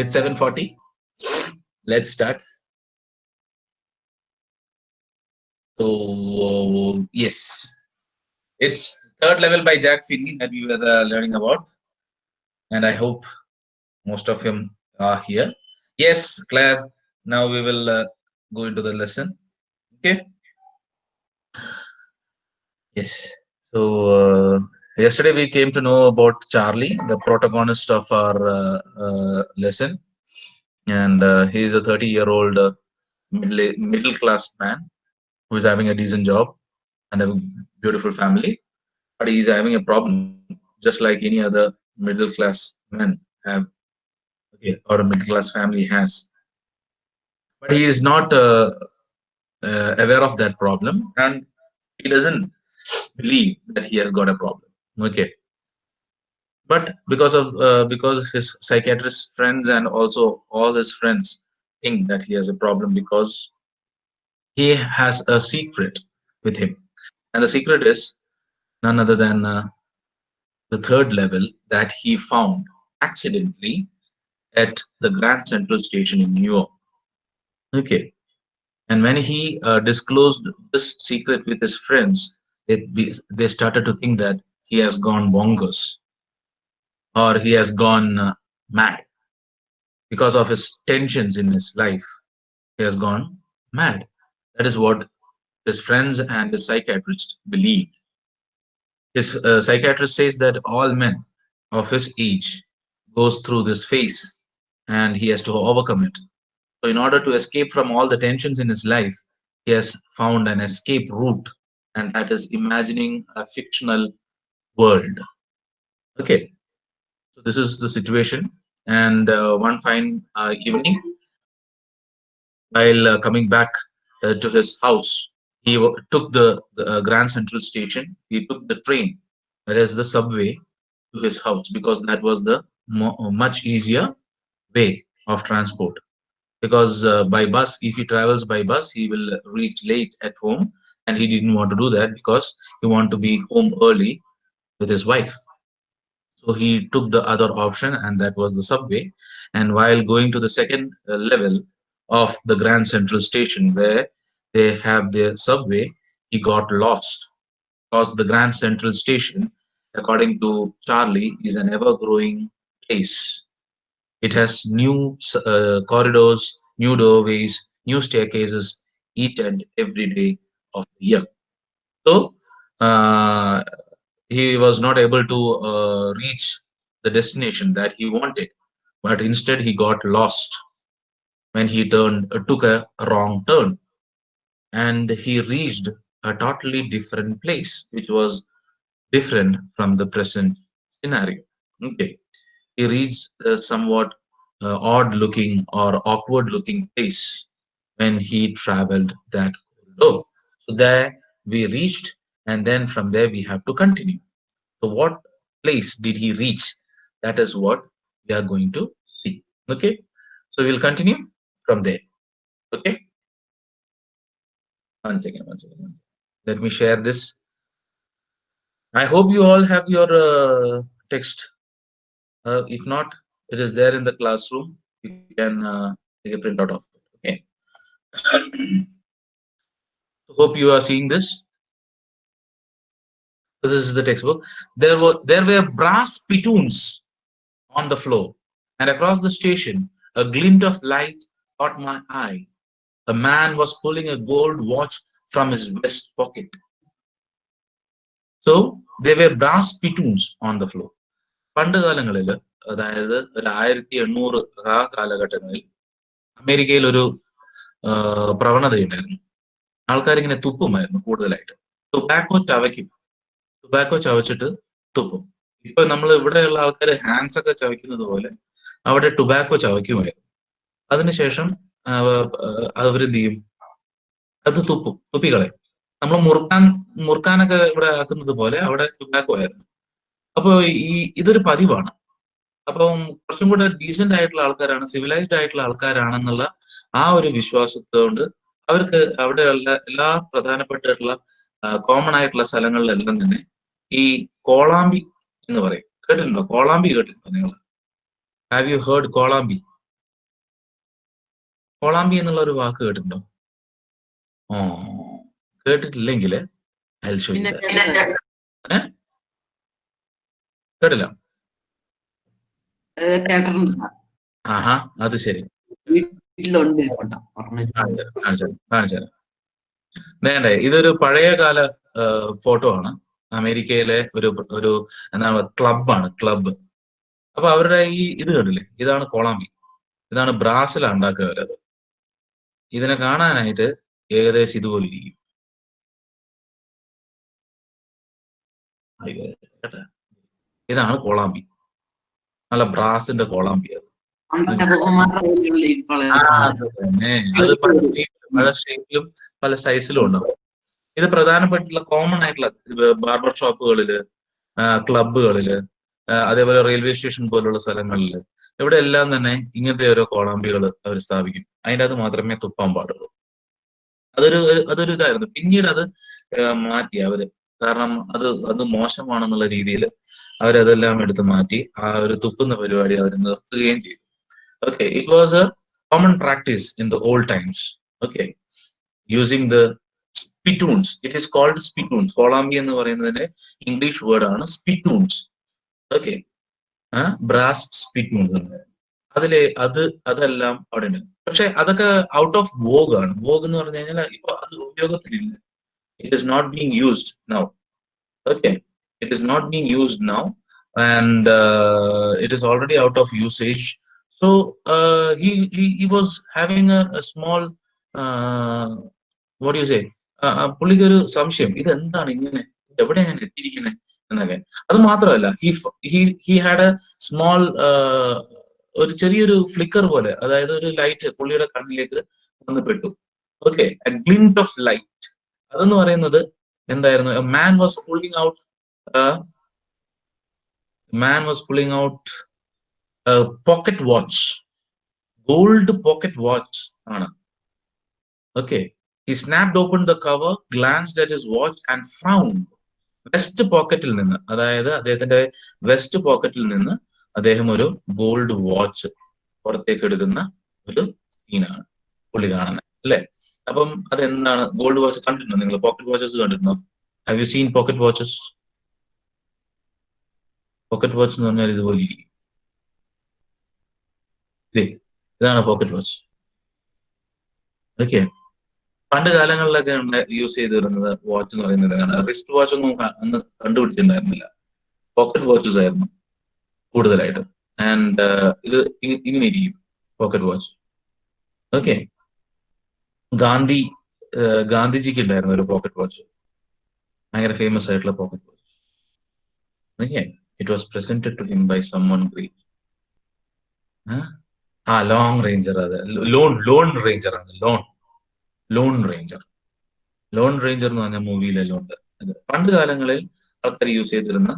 It's 7:40. Let's start. So yes, it's third level by Jack Finney that we were learning about, and I hope most of him are here. Yes, Claire. Now we will go into the lesson. Okay. Yes. So yesterday we came to know about Charlie, the protagonist of our lesson, and he is a 30-year-old middle class man who is having a decent job and a beautiful family, but he is having a problem, just like any other middle class men have, okay, or a middle class family has. But he is not aware of that problem, and he doesn't believe that he has got a problem. Okay, but because his psychiatrist friends and also all his friends think that he has a problem because he has a secret with him, and the secret is none other than the third level that he found accidentally at the Grand Central Station in New York. Okay, and when he disclosed this secret with his friends, they started to think that he has gone bonkers or he has gone mad because of his tensions in his life. He has gone mad. That is what his friends and his psychiatrist believed. His psychiatrist says that all men of his age goes through this phase and he has to overcome it. So in order to escape from all the tensions in his life, he has found an escape route, and that is imagining a fictional world. Okay, so this is the situation. And one fine evening, while coming back to his house, he took the Grand Central Station. He took the train, that is the subway, to his house because that was the much easier way of transport. Because by bus, if he travels by bus, he will reach late at home, and he didn't want to do that because he wanted to be home early with his wife. So he took the other option, and that was the subway. And while going to the second level of the Grand Central Station, where they have their subway, he got lost because the Grand Central Station, according to Charlie, is an ever-growing place. It has new corridors, new doorways, new staircases each and every day of the year. So uh, he was not able to reach the destination that he wanted, but instead he got lost when he took a wrong turn, and he reached a totally different place, which was different from the present scenario. Okay, he reached a somewhat odd looking or awkward looking place when he traveled that corridor. So there we reached, and then from there we have to continue. So what place did he reach? That is what we are going to see. Okay, so we'll continue from there. Okay, one second, one second. Let me share this. I hope you all have your text. If not, it is there in the classroom. You can take a printout of it. Okay. So hope you are seeing this. So this is the textbook. There were brass spittoons on the floor, and across the station, a glint of light caught my eye. A man was pulling a gold watch from his vest pocket. So there were brass spittoons on the floor. പണ്ട് കാലങ്ങളിൽ, അതായത് ഒരു 1800 ആ കാലഘട്ടങ്ങളിൽ അമേരിക്കയിൽ ഒരു പ്രവണതയുണ്ടായിരുന്നു. ആൾക്കാരിങ്ങനെ തുപ്പുമായിരുന്നു കൂടുതലായിട്ട്. ടുബാക്കോ ചവച്ചിട്ട് തുപ്പും. ഇപ്പൊ നമ്മൾ ഇവിടെയുള്ള ആൾക്കാർ ഹാൻഡ്സ് ഒക്കെ ചവയ്ക്കുന്നത് പോലെ അവിടെ ടുബാക്കോ ചവയ്ക്കുമായിരുന്നു. അതിനുശേഷം അവരെന്ത് ചെയ്യും? അത് തുപ്പികളയും. നമ്മൾ മുറുക്കാനൊക്കെ ഇവിടെ ആക്കുന്നത് പോലെ അവിടെ ടുബാക്കോ ആയിരുന്നു. അപ്പൊ ഇതൊരു പതിവാണ്. അപ്പം കുറച്ചും കൂടെ ഡീസന്റ് ആയിട്ടുള്ള ആൾക്കാരാണ്, സിവിലൈസ്ഡ് ആയിട്ടുള്ള ആൾക്കാരാണെന്നുള്ള ആ ഒരു വിശ്വാസത്തോണ്ട് അവർക്ക് അവിടെയുള്ള എല്ലാ പ്രധാനപ്പെട്ടിട്ടുള്ള കോമൺ ആയിട്ടുള്ള സ്ഥലങ്ങളിലെല്ലാം തന്നെ ഈ കോളാമ്പി എന്ന് പറയും. കേട്ടിട്ടുണ്ടോ? കോളാമ്പി കേട്ടിട്ടുണ്ടോ നിങ്ങൾ? ഹാവ് യു ഹേർഡ് കോളാമ്പി? കൊളാമ്പി എന്നുള്ള ഒരു വാക്ക് കേട്ടിട്ടുണ്ടോ? ഓ, കേട്ടിട്ടില്ലെങ്കിൽ ഐ ഷോ യു ദാറ്റ്. കേട്ടില്ല? ആഹാ, അത് ശരി. കാണിച്ചു നേരെ ഇതൊരു പഴയകാല ഫോട്ടോ ആണ്. അമേരിക്കയിലെ ഒരു ഒരു എന്താണ് ക്ലബാണ്, ക്ലബ്. അപ്പൊ അവരുടെ ഈ ഇത് കണ്ടില്ലേ, ഇതാണ് കോളാമ്പി. ഇതാണ് ബ്രാസിലാണ് ഉണ്ടാക്കുക അവരത്. ഇതിനെ കാണാനായിട്ട് ഏകദേശം ഇതുപോലെ ഇരിക്കും. ഇതാണ് കോളാമ്പി, നല്ല ബ്രാസിന്റെ കോളാമ്പി. അത് പല ഷേപ്പിലും പല സൈസിലും ഉണ്ടാവും. ഇത് പ്രധാനപ്പെട്ടുള്ള കോമൺ ആയിട്ടുള്ള ബാർബർ ഷോപ്പുകളില്, ക്ലബുകളില്, അതേപോലെ റെയിൽവേ സ്റ്റേഷൻ പോലുള്ള സ്ഥലങ്ങളിൽ, ഇവിടെ എല്ലാം തന്നെ ഇങ്ങനത്തെ ഓരോ കോളാമ്പികൾ അവർ സ്ഥാപിക്കും. അതിൻ്റെ അത് മാത്രമേ തുപ്പാൻ പാടുള്ളൂ. അതൊരു ഇതായിരുന്നു. പിന്നീട് അത് മാറ്റി അവര്, കാരണം അത് മോശമാണെന്നുള്ള രീതിയിൽ അവരതെല്ലാം എടുത്ത് മാറ്റി ആ ഒരു തുപ്പുന്ന പരിപാടി അവർ നിർത്തുകയും ചെയ്തു. Okay, it was a common practice in the old times. Okay, using the spittoons. It is called spittoons. കോളാമ്പി എന്ന് പറയുന്നതിന്റെ ഇംഗ്ലീഷ് വേർഡ് ആണ് സ്പിറ്റൂൺസ്. Okay, brass സ്പിറ്റൂൺസ്. അതെല്ലാം അവിടെ ഉണ്ട്. പക്ഷെ അതൊക്കെ ഔട്ട് ഓഫ് വോഗ് ആണ്. വോഗ് എന്ന് പറഞ്ഞു കഴിഞ്ഞാൽ ഇപ്പൊ അത് ഉപയോഗത്തിലില്ല. It is not being used now. Okay, it is not being used now and it is already out of usage. So he was having a small what do you say, പുള്ളിക്ക് ഒരു സംശയം, ഇത് എന്താണ് ഇങ്ങനെ, എവിടെ ഞാൻ എത്തിയിരിക്കുന്നത് എന്നൊക്കെ. അത് മാത്രമല്ല, he had a small ഒരു ചെറിയൊരു ഫ്ലിക്കർ പോലെ, അതായത് ഒരു ലൈറ്റ് പുള്ളിയുടെ കണ്ണിലേക്ക് വന്ന് പെട്ടു. Okay, a glint of light. അതെന്ന് പറയുന്നത് എന്തായിരുന്നു? Man was pulling out pocket watch, gold pocket watch ആണ്. Okay, he snapped open the cover, glanced at his watch and frowned. West പോക്കറ്റിൽ നിന്ന്, അതായത് അദ്ദേഹത്തിന്റെ വെസ്റ്റ് പോക്കറ്റിൽ നിന്ന് അദ്ദേഹം ഒരു ഗോൾഡ് വാച്ച് പുറത്തേക്ക് എടുക്കുന്ന ഒരു സീനാണ് പുള്ളി കാണുന്നത്, അല്ലെ? അപ്പം അതെന്താണ് ഗോൾഡ് വാച്ച്? കണ്ടിട്ടുണ്ടോ നിങ്ങൾ? പോക്കറ്റ് വാച്ചസ് കണ്ടിട്ടുണ്ടോ? Have you seen pocket watches? Pocket watch എന്ന് പറഞ്ഞാൽ ഇതുപോലെ ഇരിക്കും. ഇതാണ് പോക്കറ്റ് വാച്ച്. ഓക്കെ, പണ്ട് കാലങ്ങളിലൊക്കെ യൂസ് ചെയ്ത് വരുന്നത് വാച്ച് എന്ന് പറയുന്നത് റിസ്റ്റ് വാച്ച് ഒന്നും അന്ന് കണ്ടുപിടിച്ചിട്ടുണ്ടായിരുന്നില്ല. പോക്കറ്റ് വാച്ചസ് ആയിരുന്നു കൂടുതലായിട്ടും. ആൻഡ് ഇത് ഇങ്ങനെ ഇരിക്കും പോക്കറ്റ് വാച്ച്. ഓക്കെ, ഗാന്ധിജിക്ക് ഉണ്ടായിരുന്നു ഒരു പോക്കറ്റ് വാച്ച്, ഭയങ്കര ഫേമസ് ആയിട്ടുള്ള pocket watch. Okay, it was presented to him by someone great. Long ranger. അതെ, ലോൺ റേഞ്ചർ ആണ്. ലോൺ റേഞ്ചർ എന്ന് പറഞ്ഞ മൂവിയിലെല്ലാം ഉണ്ട്. പണ്ട് കാലങ്ങളിൽ ആൾക്കാർ യൂസ് ചെയ്തിരുന്ന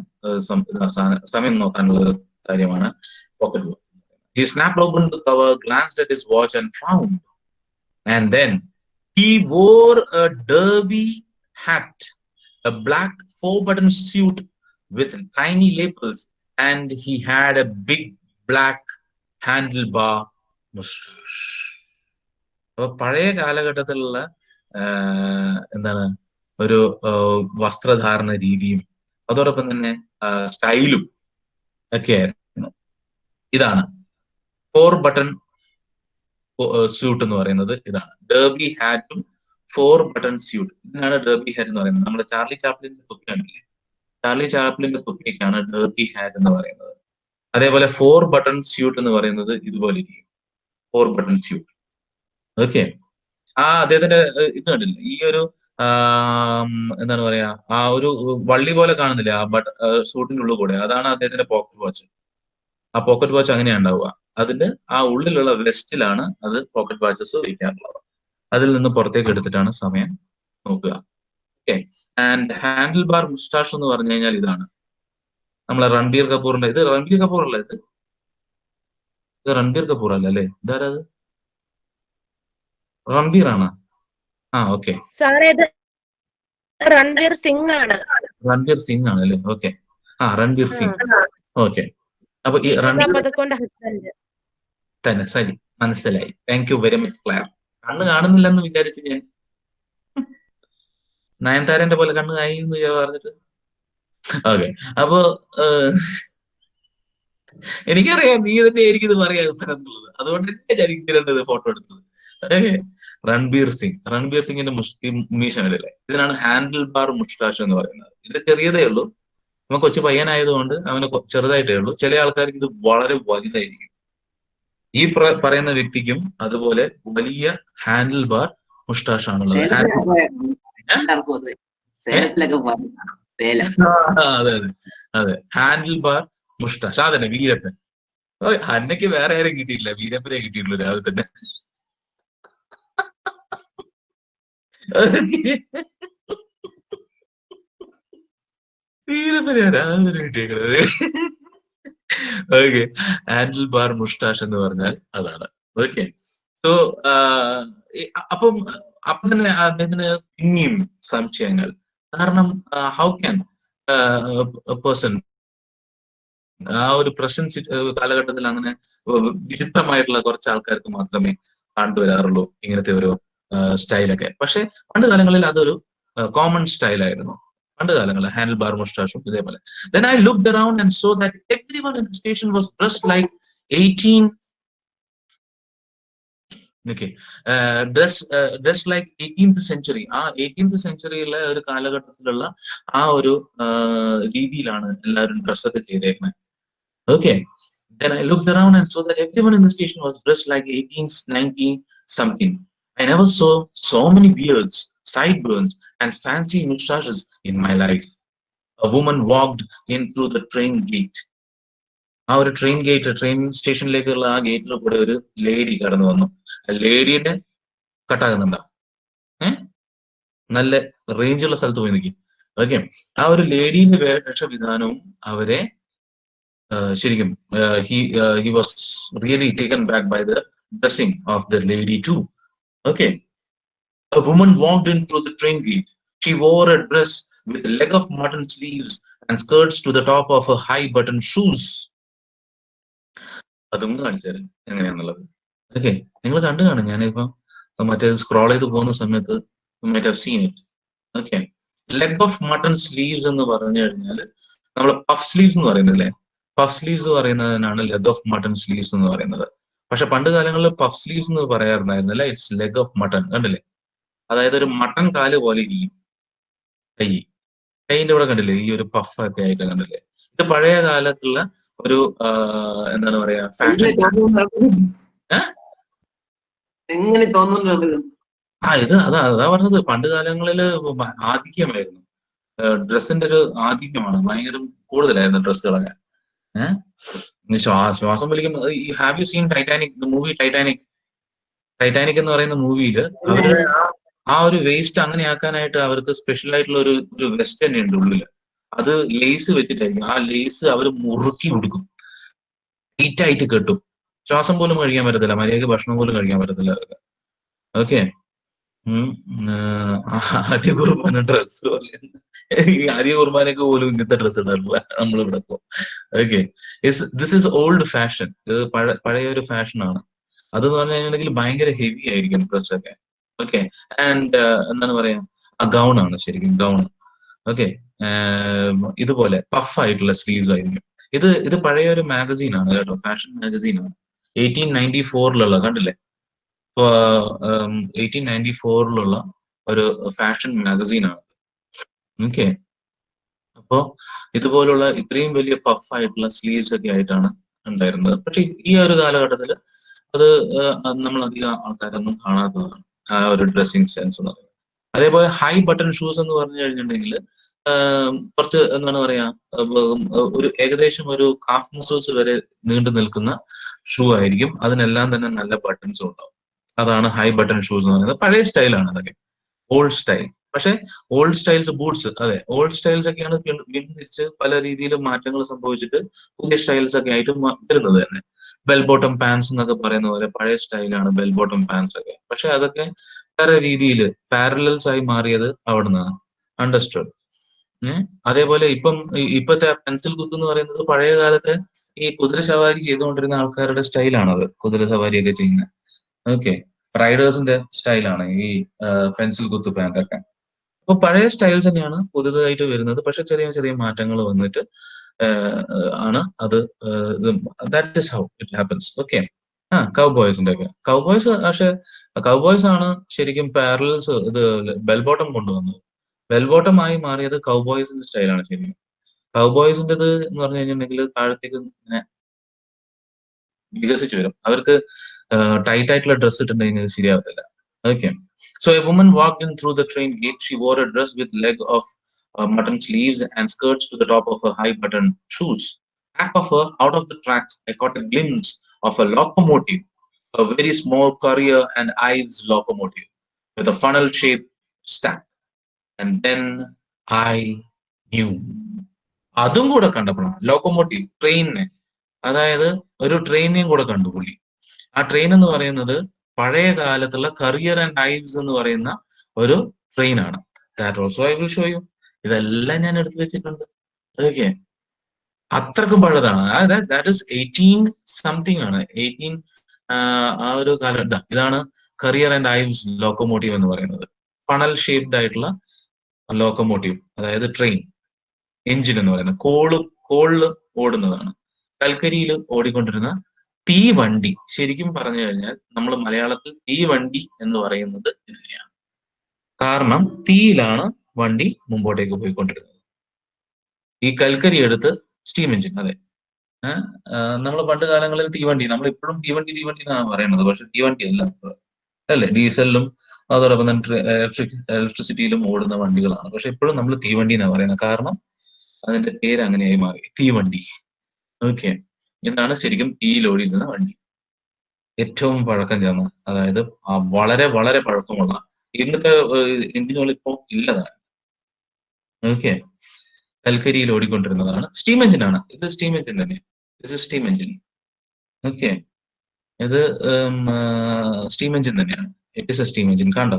സമയം നോക്കാനുള്ള ഒരു കാര്യമാണ് pocket watch. He snapped open the cover, glanced at his watch and frowned. And then he wore a derby hat, a black 4-button suit with tiny lapels, and he had a big black handlebar mustache. അപ്പൊ പഴയ കാലഘട്ടത്തിലുള്ള എന്താണ് ഒരു വസ്ത്രധാരണ രീതിയും അതോടൊപ്പം തന്നെ സ്റ്റൈലും ഒക്കെ ആയിരുന്നു. ഇതാണ് 4-button സ്യൂട്ട് എന്ന് പറയുന്നത്. ഇതാണ് ഡെർബി ഹാറ്റും 4-button സ്യൂട്ട്. ഇതിനാണ് ഡെർബി ഹാറ്റ് എന്ന് പറയുന്നത്. നമ്മുടെ ചാർലി ചാപ്ലിന്റെ തൊപ്പി കണ്ടില്ലേ? ചാർലി ചാപ്ലിന്റെ തൊപ്പിക്കാണ് ഡെർബി ഹാറ്റ് എന്ന് പറയുന്നത്. അതേപോലെ 4-button സ്യൂട്ട് എന്ന് പറയുന്നത് ഇതുപോലെ ഇരിക്കും, 4-button സ്യൂട്ട്. ഓക്കെ, അദ്ദേഹത്തിന്റെ ഇത് കണ്ടില്ല, ഈ ഒരു എന്താണ് പറയാ, ആ ഒരു വള്ളി പോലെ കാണുന്നില്ല ആ സൂട്ടിന്റെ ഉള്ളിൽ കൂടെ, അതാണ് അദ്ദേഹത്തിന്റെ പോക്കറ്റ് വാച്ച്. ആ പോക്കറ്റ് വാച്ച് അങ്ങനെയാണ് ഉണ്ടാവുക. അതിന്റെ ആ ഉള്ളിലുള്ള വെസ്റ്റിലാണ് അത് പോക്കറ്റ് വാച്ചസ് വയ്ക്കാറുള്ളത്. അതിൽ നിന്ന് പുറത്തേക്ക് എടുത്തിട്ടാണ് സമയം നോക്കുക. Okay, and handle bar moustache എന്ന് പറഞ്ഞു കഴിഞ്ഞാൽ ഇതാണ് നമ്മളെ രൺബീർ കപൂറിന്റെ. ഇത് രൺബീർ കപൂർ അല്ല, ഇത് രൺബീർ കപൂർ അല്ല അല്ലേ? ഇതാരത്? രൺബീർ ആണ്. ഓക്കെ, രൺബീർ സിംഗ് ആണ്. രൺബീർ സിംഗ് ആണ് അല്ലേ? ഓക്കെ, രൺബീർ സിംഗ്. ഓക്കെ, അപ്പൊ ഈ തന്നെ ശരി. മനസ്സിലായി. താങ്ക് യു വെരി മച്ച് ക്ലാർ. കണ്ണ് കാണുന്നില്ലെന്ന് വിചാരിച്ച് ഞാൻ നയൻതാരന്റെ പോലെ കണ്ണ് ആയി എന്ന് പറഞ്ഞിട്ട്. ഓക്കെ. അപ്പോ ഏഹ്, എനിക്കറിയാം നീ തന്നെ ആയിരിക്കും ഇത് പറയാൻ ഉത്തരം എന്നുള്ളത്. അതുകൊണ്ട് തന്നെ ഞാൻ ഇങ്ങനെ ഫോട്ടോ എടുത്തത്. ഏഹ്, റൺബീർ സിംഗിന്റെ മീശ കണ്ടില്ലേ? ഇതിനാണ് ഹാൻഡിൽ ബാർ മുസ്റ്റാഷ് എന്ന് പറയുന്നത്. ഇത് ചെറിയതേ ഉള്ളൂ. അവൻ കൊച്ചു പയ്യനായതുകൊണ്ട് അവന് ചെറുതായിട്ടേ ഉള്ളൂ. ചില ആൾക്കാർക്ക് ഇത് വളരെ വലുതായിരിക്കും. ഈ പറയുന്ന വ്യക്തിക്കും അതുപോലെ വലിയ ഹാൻഡിൽ ബാർ മുസ്റ്റാഷ് ആണുള്ളത്. എല്ലാവർക്കും അത് സേലത്തിലൊക്കെ സേലം. അതെ അതെ അതെ, ഹാൻഡിൽ ബാർ മുസ്റ്റാഷ്. അതന്നെ വീരപ്പൻ. അന്നയ്ക്ക് വേറെ ആരും കിട്ടിയിട്ടില്ല, വീരപ്പനെ കിട്ടിയിട്ടുള്ളൂ രാവിലെ തന്നെ. വീരപ്പനെ രാവിലെ കിട്ടിയേക്കുന്നത്. ഓക്കെ, ഹാൻഡിൽ ബാർ മുസ്റ്റാഷ് എന്ന് പറഞ്ഞാൽ അതാണ്. ഓക്കെ. സോ അപ്പം അപ്പം തന്നെ അദ്ദേഹത്തിന് പിന്നെയും സംശയങ്ങൾ. കാരണം ഹൗ ക്യാൻ പേഴ്സൺ ആ ഒരു പ്രസന്റ് കാലഘട്ടത്തിൽ അങ്ങനെ വിചിത്രമായിട്ടുള്ള കുറച്ച് ആൾക്കാർക്ക് മാത്രമേ കണ്ടുവരാറുള്ളൂ ഇങ്ങനത്തെ ഒരു സ്റ്റൈലൊക്കെ. പക്ഷെ പണ്ട് കാലങ്ങളിൽ അതൊരു കോമൺ സ്റ്റൈലായിരുന്നു. പണ്ട് കാലങ്ങളിൽ ഹാൻഡിൽ ബാർ മുസ്റ്റാഷും ഇതേപോലെ. Then I looked around and saw that everyone in the station was dressed like 18 okay dress like 18th century. ആ 18th സെഞ്ചുറിയിലെ ഒരു കാലഘട്ടത്തിലുള്ള ആ ഒരു രീതിയിലാണ് എല്ലാവരും ഡ്രസ്സൊക്കെ ചെയ്തേക്കുന്നത്. Okay. Then I looked around and saw that everyone in the station was dressed like 18th, 19th something. I never saw so many beards, sideburns, and fancy mustaches in my life. A woman walked in through the train gate. ആ ഒരു train സ്റ്റേഷനിലേക്കുള്ള ആ ഗേറ്റിൽ കൂടെ ഒരു lady കടന്നു വന്നു. ലേഡിയുടെ കട്ടാകുന്നുണ്ടോ? നല്ല റേഞ്ചുള്ള സ്ഥലത്ത് പോയി നിൽക്കും. ഓക്കെ. ആ ഒരു ലേഡീന്റെ വേഷവിധാനവും അവരെ ശരിക്കും he was really taken back by the dressing of the lady too. Okay. A woman walked in through the train gate. She wore a dress with leg of mutton sleeves and skirts to the top of her high button shoes. അതും കാണിച്ചാല് എങ്ങനെയാന്നുള്ളത്. Okay, നിങ്ങൾ കണ്ടു കാണും. ഞാനിപ്പോ മറ്റേ scroll ചെയ്ത് പോകുന്ന സമയത്ത് might have seen it. Okay. Leg of mutton sleeves എന്ന് പറഞ്ഞു കഴിഞ്ഞാൽ നമ്മൾ പഫ് സ്ലീവ്സ് എന്ന് പറയുന്നില്ലേ? പഫ് സ്ലീവ്സ് പറയുന്നതിനാണ് ലെഗ് ഓഫ് മട്ടൺ സ്ലീവ്സ് എന്ന് പറയുന്നത്. പക്ഷെ പണ്ട് കാലങ്ങളിൽ പഫ് സ്ലീവ്സ് എന്ന് പറയാറുണ്ടായിരുന്നില്ല. It's leg of mutton. കണ്ടില്ലേ? അതായത് ഒരു മട്ടൺ കാല് പോലെ ഇരിക്കും കൈ. കൈന്റെ ഇവിടെ കണ്ടില്ലേ ഈ ഒരു പഫ് ഒക്കെ ആയിട്ട് കണ്ടില്ലേ? ഇത് പഴയ കാലത്തുള്ള ഒരു എന്താണ് പറയാ ഫാഷൻ. എങ്ങനെ തോന്നുന്നുണ്ട്? ഇത് അതാ പറഞ്ഞത്. പണ്ട് കാലങ്ങളിൽ ആധിക്യമായിരുന്നു, ഡ്രസ്സിന്റെ ഒരു ആധിക്യമാണ് ഭയങ്കര കൂടുതലായിരുന്നു ഡ്രസ്സുകളൊക്കെ. ശ്വാസം വലിക്കുമ്പോൾ have you seen Titanic, movie Titanic? Titanic എന്ന് പറയുന്ന മൂവിയിൽ അവര് ആ ഒരു വേസ്റ്റ് അങ്ങനെ ആക്കാനായിട്ട് അവർക്ക് സ്പെഷ്യൽ ആയിട്ടുള്ള ഒരു വെസ്റ്റ് തന്നെ ഉണ്ട് ഉള്ളില്. അത് ലേസ് വെച്ചിട്ടായിരിക്കും. ആ ലേസ് അവർ മുറുക്കി കൊടുക്കും, ടൈറ്റ് ആയിട്ട് കെട്ടും. ശ്വാസം പോലും കഴിക്കാൻ പറ്റത്തില്ല, മര്യാദയ്ക്ക് ഭക്ഷണം പോലും കഴിക്കാൻ പറ്റത്തില്ല അവർക്ക്. ഓക്കെ. ആദ്യ കുർബാന ഡ്രസ് പോലെ. ഈ ആദ്യ കുർബാനക്ക് പോലും ഇങ്ങനത്തെ ഡ്രസ് ഇടാറില്ല നമ്മളിവിടെ. Okay. This is old fashion. ഇത് പഴയ ഒരു ഫാഷനാണ്. അതെന്ന് പറഞ്ഞു കഴിഞ്ഞിട്ടുണ്ടെങ്കിൽ ഭയങ്കര ഹെവി ആയിരിക്കും ഡ്രസ്സൊക്കെ. ഓക്കെ. ആൻഡ് എന്താണ് പറയാ, ഗൗൺ ആണ് ശരിക്കും, ഗൗൺ. ഓക്കെ. ഇതുപോലെ പഫ് ആയിട്ടുള്ള സ്ലീവ്സ് ആയിരിക്കും. ഇത് പഴയ ഒരു മാഗസീൻ ആണ് കേട്ടോ, ഫാഷൻ മാഗസീൻ ആണ്. 1894 കണ്ടില്ലേ? 1894 ഒരു ഫാഷൻ മാഗസീനാണ്. ഓക്കെ. അപ്പോ ഇതുപോലുള്ള ഇത്രയും വലിയ പഫ് ആയിട്ടുള്ള സ്ലീവ്സ് ഒക്കെ ആയിട്ടാണ് ഉണ്ടായിരുന്നത്. പക്ഷെ ഈ ഒരു കാലഘട്ടത്തിൽ അത് നമ്മൾ അധികം ആൾക്കാരൊന്നും കാണാത്തതാണ് ആ ഒരു ഡ്രസ്സിങ് സെൻസ് എന്ന് പറയുന്നത്. അതേപോലെ ഹൈ ബട്ടൺ ഷൂസ് എന്ന് പറഞ്ഞു കഴിഞ്ഞിട്ടുണ്ടെങ്കിൽ കുറച്ച് എന്താണ് പറയാ, ഒരു ഏകദേശം ഒരു കാഫ് മസിൽസ് വരെ നീണ്ടു നിൽക്കുന്ന ഷൂ ആയിരിക്കും. അതിനെല്ലാം തന്നെ നല്ല ബട്ടൺസും ഉണ്ടാവും. അതാണ് ഹൈ ബട്ടൺ ഷൂസ് എന്ന് പറയുന്നത്. പഴയ സ്റ്റൈലാണ് അതൊക്കെ, ഓൾഡ് സ്റ്റൈൽ. പക്ഷെ ഓൾഡ് സ്റ്റൈൽസ് ബൂട്ട്സ്, അതെ ഓൾഡ് സ്റ്റൈൽസ് ഒക്കെയാണ് വീണ്ടും തിരിച്ച് പല രീതിയിലും മാറ്റങ്ങൾ സംഭവിച്ചിട്ട് പുതിയ സ്റ്റൈൽസ് ഒക്കെ ആയിട്ട് വരുന്നത് തന്നെ. ബെൽ ബോട്ടം പാൻസ് എന്നൊക്കെ പറയുന്ന പോലെ പഴയ സ്റ്റൈലാണ് ബെൽ ബോട്ടം പാൻസ് ഒക്കെ. പക്ഷെ അതൊക്കെ വേറെ രീതിയിൽ പാരലൽസ് ആയി മാറിയത് അവിടെ നിന്നാണ്. അണ്ടർസ്റ്റുഡ്? അതേപോലെ ഇപ്പത്തെ പെൻസിൽ കുത്ത് എന്ന് പറയുന്നത് പഴയ കാലത്തെ ഈ കുതിര സവാരി ചെയ്തുകൊണ്ടിരുന്ന ആൾക്കാരുടെ സ്റ്റൈലാണത്. കുതിര സവാരിയൊക്കെ ചെയ്യുന്നത്. ഓക്കെ. റൈഡേഴ്സിന്റെ സ്റ്റൈലാണ് ഈ പെൻസിൽ കുത്ത് പാന്റ് ഒക്കെ. അപ്പൊ പഴയ സ്റ്റൈൽസ് തന്നെയാണ് പുതുതായിട്ട് വരുന്നത്. പക്ഷെ ചെറിയ ചെറിയ മാറ്റങ്ങൾ വന്നിട്ട് ആണ് അത്. That is how it happens. Okay. കൗബോയ്സിന്റെ ഒക്കെ കൗബോയ്സ്, പക്ഷെ കൗബോയ്സ് ആണ് ശരിക്കും പാരലൽസ് ഇത് ബെൽ ബോട്ടം കൊണ്ടുവന്നത്. ബെൽ ബോട്ടം ആയി മാറിയത് കൗബോയ്സിന്റെ സ്റ്റൈലാണ് ശരിക്കും. കൗബോയ്സിന്റേത് എന്ന് പറഞ്ഞു കഴിഞ്ഞിട്ടുണ്ടെങ്കിൽ താഴത്തേക്ക് ഇങ്ങനെ വികസിച്ചു വരും. അവർക്ക് ടൈറ്റ് ആയിട്ടുള്ള ഡ്രസ്സ് ഇട്ടിട്ടുണ്ടെങ്കിൽ ശരിയാവത്തില്ല. Okay. So a woman walked in through the train gate. She wore a dress with leg of mutton sleeves and skirts to the top of her high button shoes. Back of her, out of the tracks, I caught a glimpse of a locomotive, a very small Courier and Ives locomotive with a funnel shaped stack. And then I knew. അതും കൂടെ കണ്ടപ്പോഴാണ് locomotive ട്രെയിനിനെ, അതായത് ഒരു ട്രെയിനിനെയും കൂടെ കണ്ടു പുള്ളി. ആ train എന്ന് പറയുന്നത് പഴയ കാലത്തുള്ള കറിയർ ആൻഡ് ഐവ്സ് എന്ന് പറയുന്ന ഒരു ട്രെയിൻ ആണ്. That also I will show you. ഇതെല്ലാം ഞാൻ എടുത്തു വെച്ചിട്ടുണ്ട്. ഓക്കെ. അത്രക്കും പഴയതാണ്. ദാറ്റ് ഇസ് 18 സംതിങ് ആണ്. 18 ആ ഒരു കാലം. ഇതാണ് കറിയർ ആൻഡ് ഐവ്സ് ലോക്കോമോട്ടീവ് എന്ന് പറയുന്നത്. ഫണൽ ഷേപ്ഡ് ആയിട്ടുള്ള ലോക്കോമോട്ടീവ്, അതായത് ട്രെയിൻ എഞ്ചിൻ എന്ന് പറയുന്നത് കോളില് ഓടുന്നതാണ്. കൽക്കരിയിൽ ഓടിക്കൊണ്ടിരുന്ന തീവണ്ടി. ശരിക്കും പറഞ്ഞു കഴിഞ്ഞാൽ നമ്മൾ മലയാളത്തിൽ തീവണ്ടി എന്ന് പറയുന്നത് ഇതിനെയാണ്. കാരണം തീയിലാണ് വണ്ടി മുമ്പോട്ടേക്ക് പോയിക്കൊണ്ടിരുന്നത്. ഈ കൽക്കരി എടുത്ത് സ്റ്റീം എഞ്ചിൻ. അതെ. നമ്മൾ പണ്ട് കാലങ്ങളിൽ തീവണ്ടി, നമ്മൾ ഇപ്പോഴും തീവണ്ടി തീവണ്ടി എന്നാണ് പറയുന്നത്. പക്ഷെ തീവണ്ടി അല്ല, അല്ലേ? ഡീസലിലും അതോടൊപ്പം തന്നെ ഇലക്ട്രിസിറ്റിയിലും ഓടുന്ന വണ്ടികളാണ്. പക്ഷെ ഇപ്പോഴും നമ്മൾ തീവണ്ടി എന്നാണ് പറയുന്നത്. കാരണം അതിന്റെ പേര് അങ്ങനെയായി മാറി, തീവണ്ടി. ഓക്കെ. ഇതാണ് ശരിക്കും തീയിലോടിയിരുന്ന വണ്ടി. ഏറ്റവും പഴക്കം ചെന്ന, അതായത് വളരെ വളരെ പഴക്കമുള്ള ഇന്നത്തെ എഞ്ചിനുകൾ ഇപ്പോൾ ഇല്ലതാണ്. ഓക്കെ. കൽക്കരിയിൽ ഓടിക്കൊണ്ടിരുന്നതാണ്. സ്റ്റീം എഞ്ചിൻ ആണ് ഇത്. സ്റ്റീം എഞ്ചിൻ തന്നെ. ഇത് സ്റ്റീം എഞ്ചിൻ. ഓക്കെ. ഇത് സ്റ്റീം എഞ്ചിൻ തന്നെയാണ്. It is A steam engine. കണ്ടോ?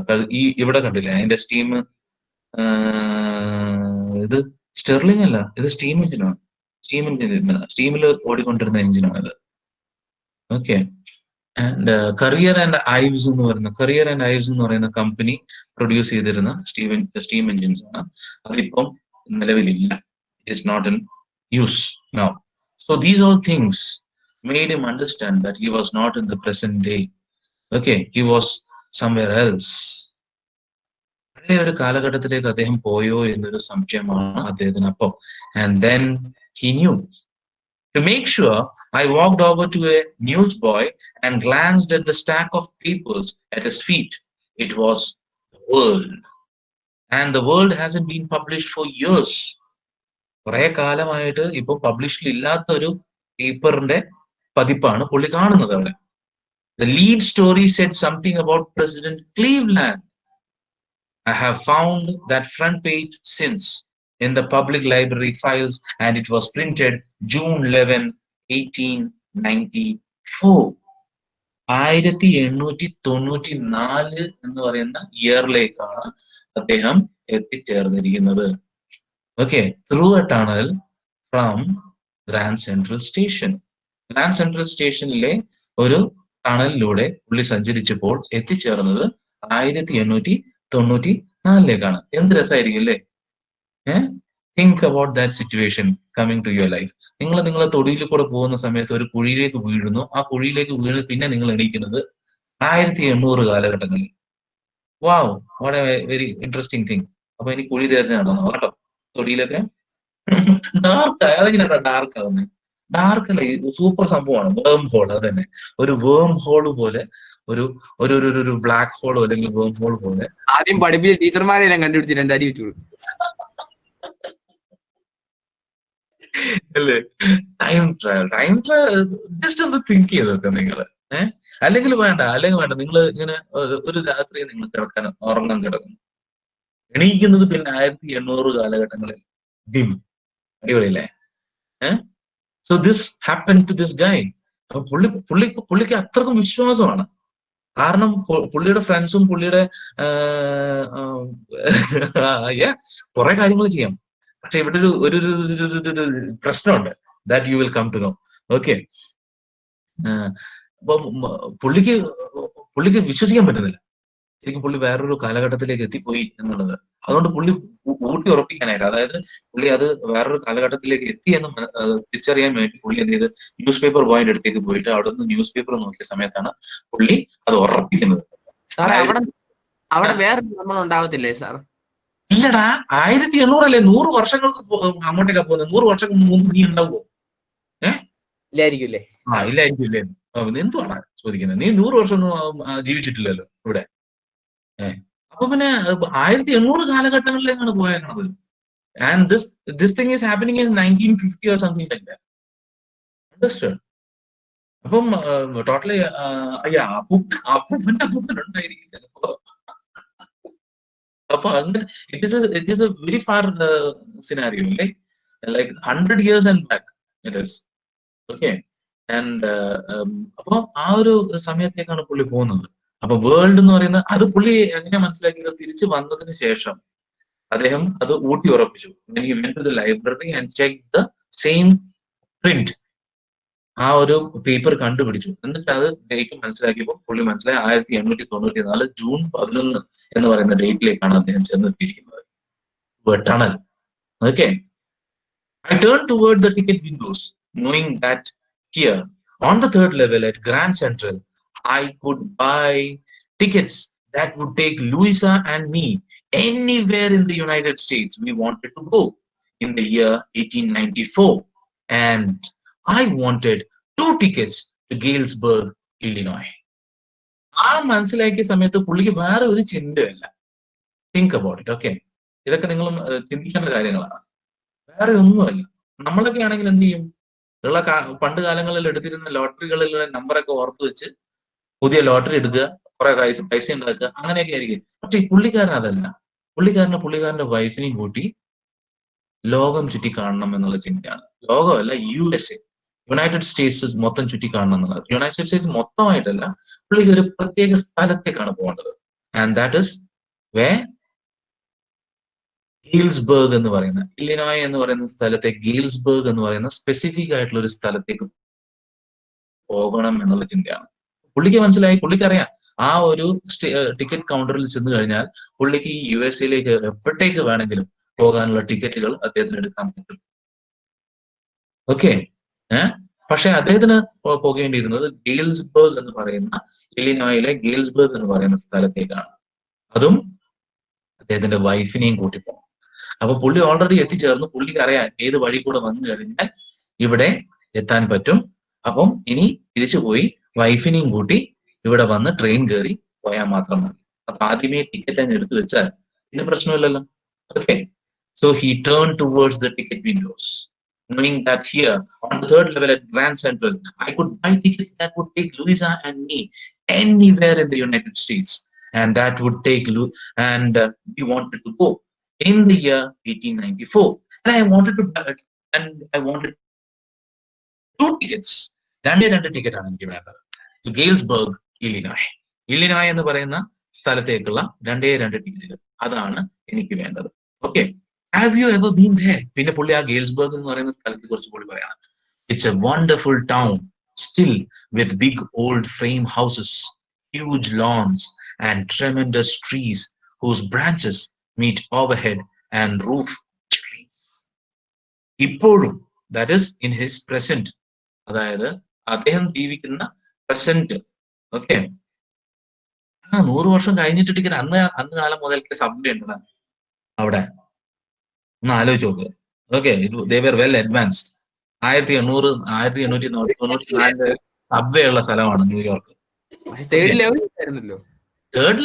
ഇവിടെ കണ്ടില്ലേ അതിന്റെ സ്റ്റീം? ഇത് സ്റ്റെർലിംഗ് അല്ല, ഇത് സ്റ്റീം എഞ്ചിനാണ്. സ്റ്റീം എഞ്ചിൻ, സ്റ്റീമിൽ ഓടിക്കൊണ്ടിരുന്ന എഞ്ചിനാണ് ഇത്. Okay. And Currier and Ives എന്ന് പറയുന്ന കമ്പനി പ്രൊഡ്യൂസ് ചെയ്തിരുന്ന സ്റ്റീം എഞ്ചിൻസ് ആണ്. അതിപ്പം നിലവിലില്ല. It is not in use now. So these all things made him understand that he was not in the present day. Okay, he was somewhere else. പഴയ ഒരു കാലഘട്ടത്തിലേക്ക് അദ്ദേഹം പോയോ എന്നൊരു സംശയമാണ് അദ്ദേഹത്തിന് അപ്പം. And then he knew. To make sure, I walked over to a newsboy and glanced at the stack of papers at his feet. It was the world. And the world hasn't been published for years. കുറെ കാലമായിട്ട് ഇപ്പൊ published ഇല്ലാത്ത ഒരു പേപ്പറിന്റെ പതിപ്പാണ് പുള്ളി കാണുന്നത് അവിടെ. The lead story said something about President Cleveland. I have found that front page since in the public library files, and it was printed June 11, 1894. 1894 എന്ന് പറയുന്ന ഇയറിലേക്കാണ് അദ്ദേഹം എത്തിച്ചേർന്നിരിക്കുന്നത്. Okay. Through a tunnel from Grand Central station. Grand Central സ്റ്റേഷനിലെ ഒരു ടണലിലൂടെ പുള്ളി സഞ്ചരിച്ചപ്പോൾ എത്തിച്ചേർന്നത് 1894 എന്ത് രസമായിരിക്കും അല്ലേ? Think about that situation coming to your life. നിങ്ങളെ തൊടിയിൽ കൂടെ പോകുന്ന സമയത്ത് ഒരു കുഴിയിലേക്ക് വീഴുന്നു. ആ കുഴിയിലേക്ക് വീണ് പിന്നെ നിങ്ങൾ എണീക്കുന്നത് 1800 കാലഘട്ടങ്ങളിൽ. Wow, what a very interesting thing. അപ്പൊ ഇനി കുഴി തേർന്നാണോ കേട്ടോ തൊടിയിലൊക്കെ? ഡാർക്ക്. അതെങ്ങനെയാ ഡാർക്ക് ആവുന്നത്? ഡാർക്ക് അല്ല, സൂപ്പർ സംഭവമാണ്. Worm whole. അത് തന്നെ, ഒരു വേം ഹോള് പോലെ, ഒരു ഒരു ഒരു ബ്ലാക്ക് ഹോളോ അല്ലെങ്കിൽ വേം ഹോൾ പോലെ. ആദ്യം പഠിപ്പിച്ച ടീച്ചർമാരെല്ലാം കണ്ടുപിടിച്ച് 2 അടി വെച്ചു അല്ലേ? ടൈം ട്രാവൽ ജസ്റ്റ് ഒന്ന് തിങ്ക് ചെയ്തൊക്കെ നിങ്ങള്. അല്ലെങ്കിൽ വേണ്ട നിങ്ങൾ ഇങ്ങനെ ഒരു രാത്രി നിങ്ങൾ ഉറങ്ങാൻ കിടക്കുന്നു, എണീക്കുന്നത് പിന്നെ 1800 കാലഘട്ടങ്ങളിൽ. ഡിം. അടിപൊളിയല്ലേ? So this happen to this guy. അപ്പൊ പുള്ളിക്ക് അത്രക്കും വിശ്വാസമാണ്. കാരണം പുള്ളിയുടെ ഫ്രണ്ട്സും പുള്ളിയുടെ കുറെ കാര്യങ്ങൾ ചെയ്യാം. പക്ഷെ ഇവിടെ ഒരു പ്രശ്നമുണ്ട്, that you will come to know. Okay, അപ്പൊ പുള്ളിക്ക് പുള്ളിക്ക് വിശ്വസിക്കാൻ പറ്റുന്നില്ല ശരിക്കും പുള്ളി വേറൊരു കാലഘട്ടത്തിലേക്ക് എത്തിപ്പോയി എന്നുള്ളത്. അതുകൊണ്ട് പുള്ളി ഊട്ടി ഉറപ്പിക്കാനായിട്ട്, അതായത് പുള്ളി അത് വേറൊരു കാലഘട്ടത്തിലേക്ക് എത്തി എന്ന് തിരിച്ചറിയാൻ വേണ്ടി പുള്ളി എന്ത് ചെയ്ത് ന്യൂസ് പേപ്പർ ബോയിന്റെ അടുത്തേക്ക് പോയിട്ട് അവിടെ നിന്ന് ന്യൂസ് പേപ്പർ നോക്കിയ സമയത്താണ് പുള്ളി അത് ഉറപ്പിക്കുന്നത്. സാറേ അവിടെ വേറെ നമ്മൾ ഉണ്ടാവത്തില്ലേ സാർ? ഇല്ലടാ, 1800 100 വർഷങ്ങൾക്ക് അങ്ങോട്ടേക്കാ പോകുന്നത്. 100 വർഷം മുമ്പ് നീ ഉണ്ടാവുമോ? ഇല്ലായിരിക്കും. ഇല്ലായിരിക്കും ഇല്ലേ? എന്തുവാണ് ചോദിക്കുന്നത്? നീ 100 വർഷം ജീവിച്ചിട്ടില്ലല്ലോ ഇവിടെ. അപ്പൊ പിന്നെ 1800 കാലഘട്ടങ്ങളിലേക്കാണ് പോയേക്കണത്. And this thing is happening in 1950 or something like that. Understood? അപ്പം ടോട്ടലി അപ്പൂപ്പന്റെ അപ്പൂപ്പനുണ്ടായിരിക്കും ചിലപ്പോ. അപ്പൊ അങ്ങനെ it is a very far scenario, like 100 years and back it is. Okay, and അപ്പൊ ആ ഒരു സമയത്തേക്കാണ് പുള്ളി പോകുന്നത്. അപ്പൊ വേൾഡ് എന്ന് പറയുന്നത് അത് പുള്ളി എങ്ങനെയാ മനസ്സിലാക്കിയത്? തിരിച്ചു വന്നതിന് ശേഷം അദ്ദേഹം അത് ഊട്ടി ഉറപ്പിച്ചു. He went to the library and checked the same print. ആ ഒരു പേപ്പർ കണ്ടുപിടിച്ചു. എന്നിട്ട് അത് ഡേറ്റ് മനസ്സിലാക്കിയപ്പോൾ പുള്ളി മനസ്സിലായി 1894 ജൂൺ 11 എന്ന് പറയുന്ന ഡേറ്റിലേക്കാണ് അദ്ദേഹം ചെന്നെത്തിയിരിക്കുന്നത്. Tunnel. Okay, I turned toward the ticket windows, knowing that here, on the third level at Grand Central, I could buy tickets that would take Louisa and me anywhere in the United States we wanted to go in the year 1894. And I wanted 2 tickets to Galesburg, Illinois. ആ മനസ്സിലാക്കിയ സമയത്ത് പുള്ളിക്ക് വേറെ ഒരു ചിന്തയല്ല. Think about it. Okay, ഇതൊക്കെ നിങ്ങളും ചിന്തിക്കേണ്ട കാര്യങ്ങളാണ്, വേറെ ഒന്നുമല്ല. നമ്മളൊക്കെ ആണെങ്കിൽ എന്ത് ചെയ്യും? ഉള്ള പണ്ട് കാലങ്ങളിൽ എടുത്തിരുന്ന ലോട്ടറികളിലെ നമ്പറൊക്കെ ഓർത്ത് വെച്ച് പുതിയ ലോട്ടറി എടുക്കുക, കുറെ പൈസ ഉണ്ടാക്കുക, അങ്ങനെയൊക്കെ ആയിരിക്കും. പക്ഷെ ഈ പുള്ളിക്കാരൻ അതല്ല. പുള്ളിക്കാരന്റെ വൈഫിനെയും കൂട്ടി ലോകം ചുറ്റി കാണണം എന്നുള്ള ചിന്തയാണ്. ലോകമല്ല, USA, യുണൈറ്റഡ് സ്റ്റേറ്റ്സ് മൊത്തം ചുറ്റി കാണണം എന്നുള്ളത്. യുണൈറ്റഡ് സ്റ്റേറ്റ്സ് മൊത്തമായിട്ടല്ല, പുള്ളിക്ക് ഒരു പ്രത്യേക സ്ഥലത്തേക്കാണ് പോകേണ്ടത്. ആൻഡ് ദാറ്റ് ഇസ് വേ ഗീൽസ്ബർഗ് എന്ന് പറയുന്ന, ഇല്ലിനോയ് എന്ന് പറയുന്ന സ്ഥലത്തെ ഗീൽസ്ബർഗ് എന്ന് പറയുന്ന സ്പെസിഫിക് ആയിട്ടുള്ള ഒരു സ്ഥലത്തേക്ക് പോകണം എന്നുള്ള ചിന്തയാണ്. പുള്ളിക്ക് മനസ്സിലായി, പുള്ളിക്കറിയാം ആ ഒരു ടിക്കറ്റ് കൗണ്ടറിൽ ചെന്ന് കഴിഞ്ഞാൽ പുള്ളിക്ക് ഈ USA എപ്പോഴത്തേക്ക് വേണമെങ്കിലും പോകാനുള്ള ടിക്കറ്റുകൾ അദ്ദേഹത്തിന് എടുക്കാൻ പറ്റും. ഓക്കെ, പക്ഷെ അദ്ദേഹത്തിന് പോകേണ്ടിയിരുന്നത് ഗെയിൽസ്ബർഗ് എന്ന് പറയുന്ന, ഇല്ലിനോയിലെ ഗെയിൽസ്ബർഗ് എന്ന് പറയുന്ന സ്ഥലത്തേക്കാണ്. അതും അദ്ദേഹത്തിന്റെ വൈഫിനെയും കൂട്ടി പോകണം. അപ്പൊ പുള്ളി ഓൾറെഡി എത്തിച്ചേർന്നു. പുള്ളിക്ക് അറിയാൻ ഏത് വഴി കൂടെ വന്നു കഴിഞ്ഞാൽ ഇവിടെ എത്താൻ പറ്റും. അപ്പം ഇനി തിരിച്ചു പോയി വൈഫിനെയും കൂട്ടി ഇവിടെ വന്ന് ട്രെയിൻ കയറി പോയാൽ മാത്രം മതി. അപ്പൊ ആദ്യമേ ടിക്കറ്റ് അങ്ങ് എടുത്തു വെച്ചാൽ പിന്നെ പ്രശ്നമില്ലല്ലോ. Okay, so he turn towards the ticket windows, knowing that here on the third level at Grand Central, I could buy tickets that would take Louisa and me anywhere in the United States, and that would take we wanted to go in the year 1894, and I wanted 2 tickets. രണ്ട് ticket ആണ് എനിക്ക് വേണ്ടത്. ഗെയിൽസ്ബർഗ്, Illinois. Illinois എന്ന് പറയുന്ന സ്ഥലത്തേക്കുള്ള 2 ടിക്കറ്റുകൾ, അതാണ് എനിക്ക് വേണ്ടത്. Okay, have you ever been there? പിന്നെ പുള്ളി ആ ഗെയിൽസ്ബർഗ് എന്ന് പറയുന്ന സ്ഥലത്തെ കുറിച്ച് പുള്ളി പറയാണ്. It's a wonderful town, still with big old frame houses, huge lawns and tremendous trees whose branches meet overhead and roof. ഇപ്പോഴും, that is in his present, അതായത് അദ്ദേഹം ജീവിക്കുന്ന പ്രസന്റ്. ഓക്കെ, 100 വർഷം കഴിഞ്ഞിട്ട് ടിക്കറ്റ് അന്ന് കാലം മുതൽക്ക് സബ്വേ ഉണ്ട് അവിടെ. ഒന്ന് ആലോചിച്ച് നോക്കുക. Okay, they were well advanced. 1894 subway ഉള്ള സ്ഥലമാണ് ന്യൂയോർക്ക്. തേർഡ്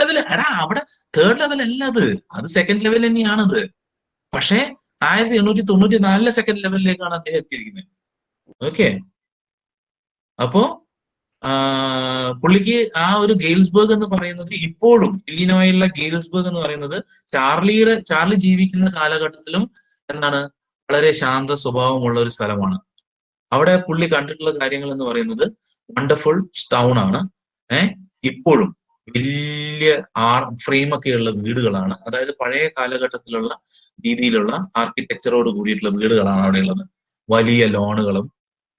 ലെവൽ എടാ, അവിടെ തേർഡ് ലെവൽ അല്ല, അത് സെക്കൻഡ് ലെവൽ തന്നെയാണത്. പക്ഷേ 1894 സെക്കൻഡ് ലെവലിലേക്കാണ് അദ്ദേഹം എത്തിയിരിക്കുന്നത്. ഓക്കെ, അപ്പോ പുള്ളിക്ക് ആ ഒരു ഗെയിൽസ്ബർഗ് എന്ന് പറയുന്നത് ഇപ്പോഴും ഇല്ലിനോയിലുള്ള ഗെയിൽസ്ബർഗ് എന്ന് പറയുന്നത് ചാർലി ജീവിക്കുന്ന കാലഘട്ടത്തിലും എന്താണ് വളരെ ശാന്ത സ്വഭാവമുള്ള ഒരു സ്ഥലമാണ്. അവിടെ പുള്ളി കണ്ടിട്ടുള്ള കാര്യങ്ങൾ എന്ന് പറയുന്നത് വണ്ടർഫുൾ ടൗൺ ആണ്. ഇപ്പോഴും വലിയ ഫ്രെയിമൊക്കെയുള്ള വീടുകളാണ്. അതായത് പഴയ കാലഘട്ടത്തിലുള്ള രീതിയിലുള്ള ആർക്കിടെക്ചറോട് കൂടിയിട്ടുള്ള വീടുകളാണ് അവിടെ ഉള്ളത്. വലിയ ലോണുകളും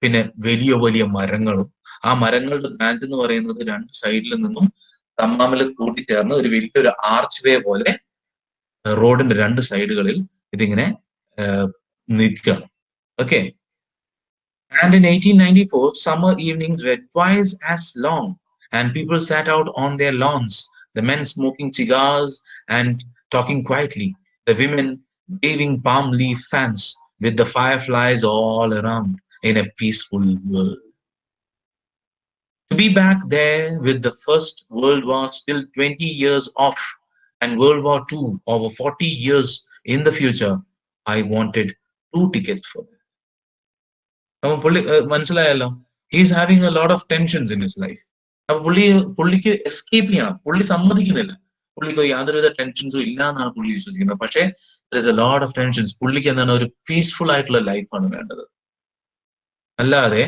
പിന്നെ വലിയ വലിയ മരങ്ങളും. ആ മരങ്ങളുടെ ബ്രാഞ്ച് എന്ന് പറയുന്നത് രണ്ട് സൈഡിൽ നിന്നും തമ്മിൽ കൂട്ടിച്ചേർന്ന് ഒരു വലിയൊരു ആർച്ച് വേ പോലെ റോഡിന്റെ രണ്ട് സൈഡുകളിൽ ഇതിങ്ങനെ നിൽക്കുകയാണ്. Okay. And in 1894, summer evenings were twice as long, and people sat out on their lawns, the men smoking cigars and talking quietly, the women waving palm leaf fans with the fireflies all around in a peaceful world. To be back there with the First World War still 20 years off and World War II over 40 years in the future, I wanted two tickets for that. അപ്പൊ മനസ്സിലായല്ലോ, he's having a lot of tensions in his life. അപ്പൊ പുള്ളിക്ക് escape ചെയ്യണം. പുള്ളി സമ്മതിക്കുന്നില്ല. പുള്ളിക്ക് യാതൊരുവിധ ടെൻഷൻസും ഇല്ല എന്നാണ് പുള്ളി വിശ്വസിക്കുന്നത്. പക്ഷേ എ ലോട്ട് ഓഫ് ടെൻഷൻസ്. പുള്ളിക്ക് എന്താണ്, ഒരു പീസ്ഫുൾ ആയിട്ടുള്ള ലൈഫാണ് വേണ്ടത്. അല്ലാതെ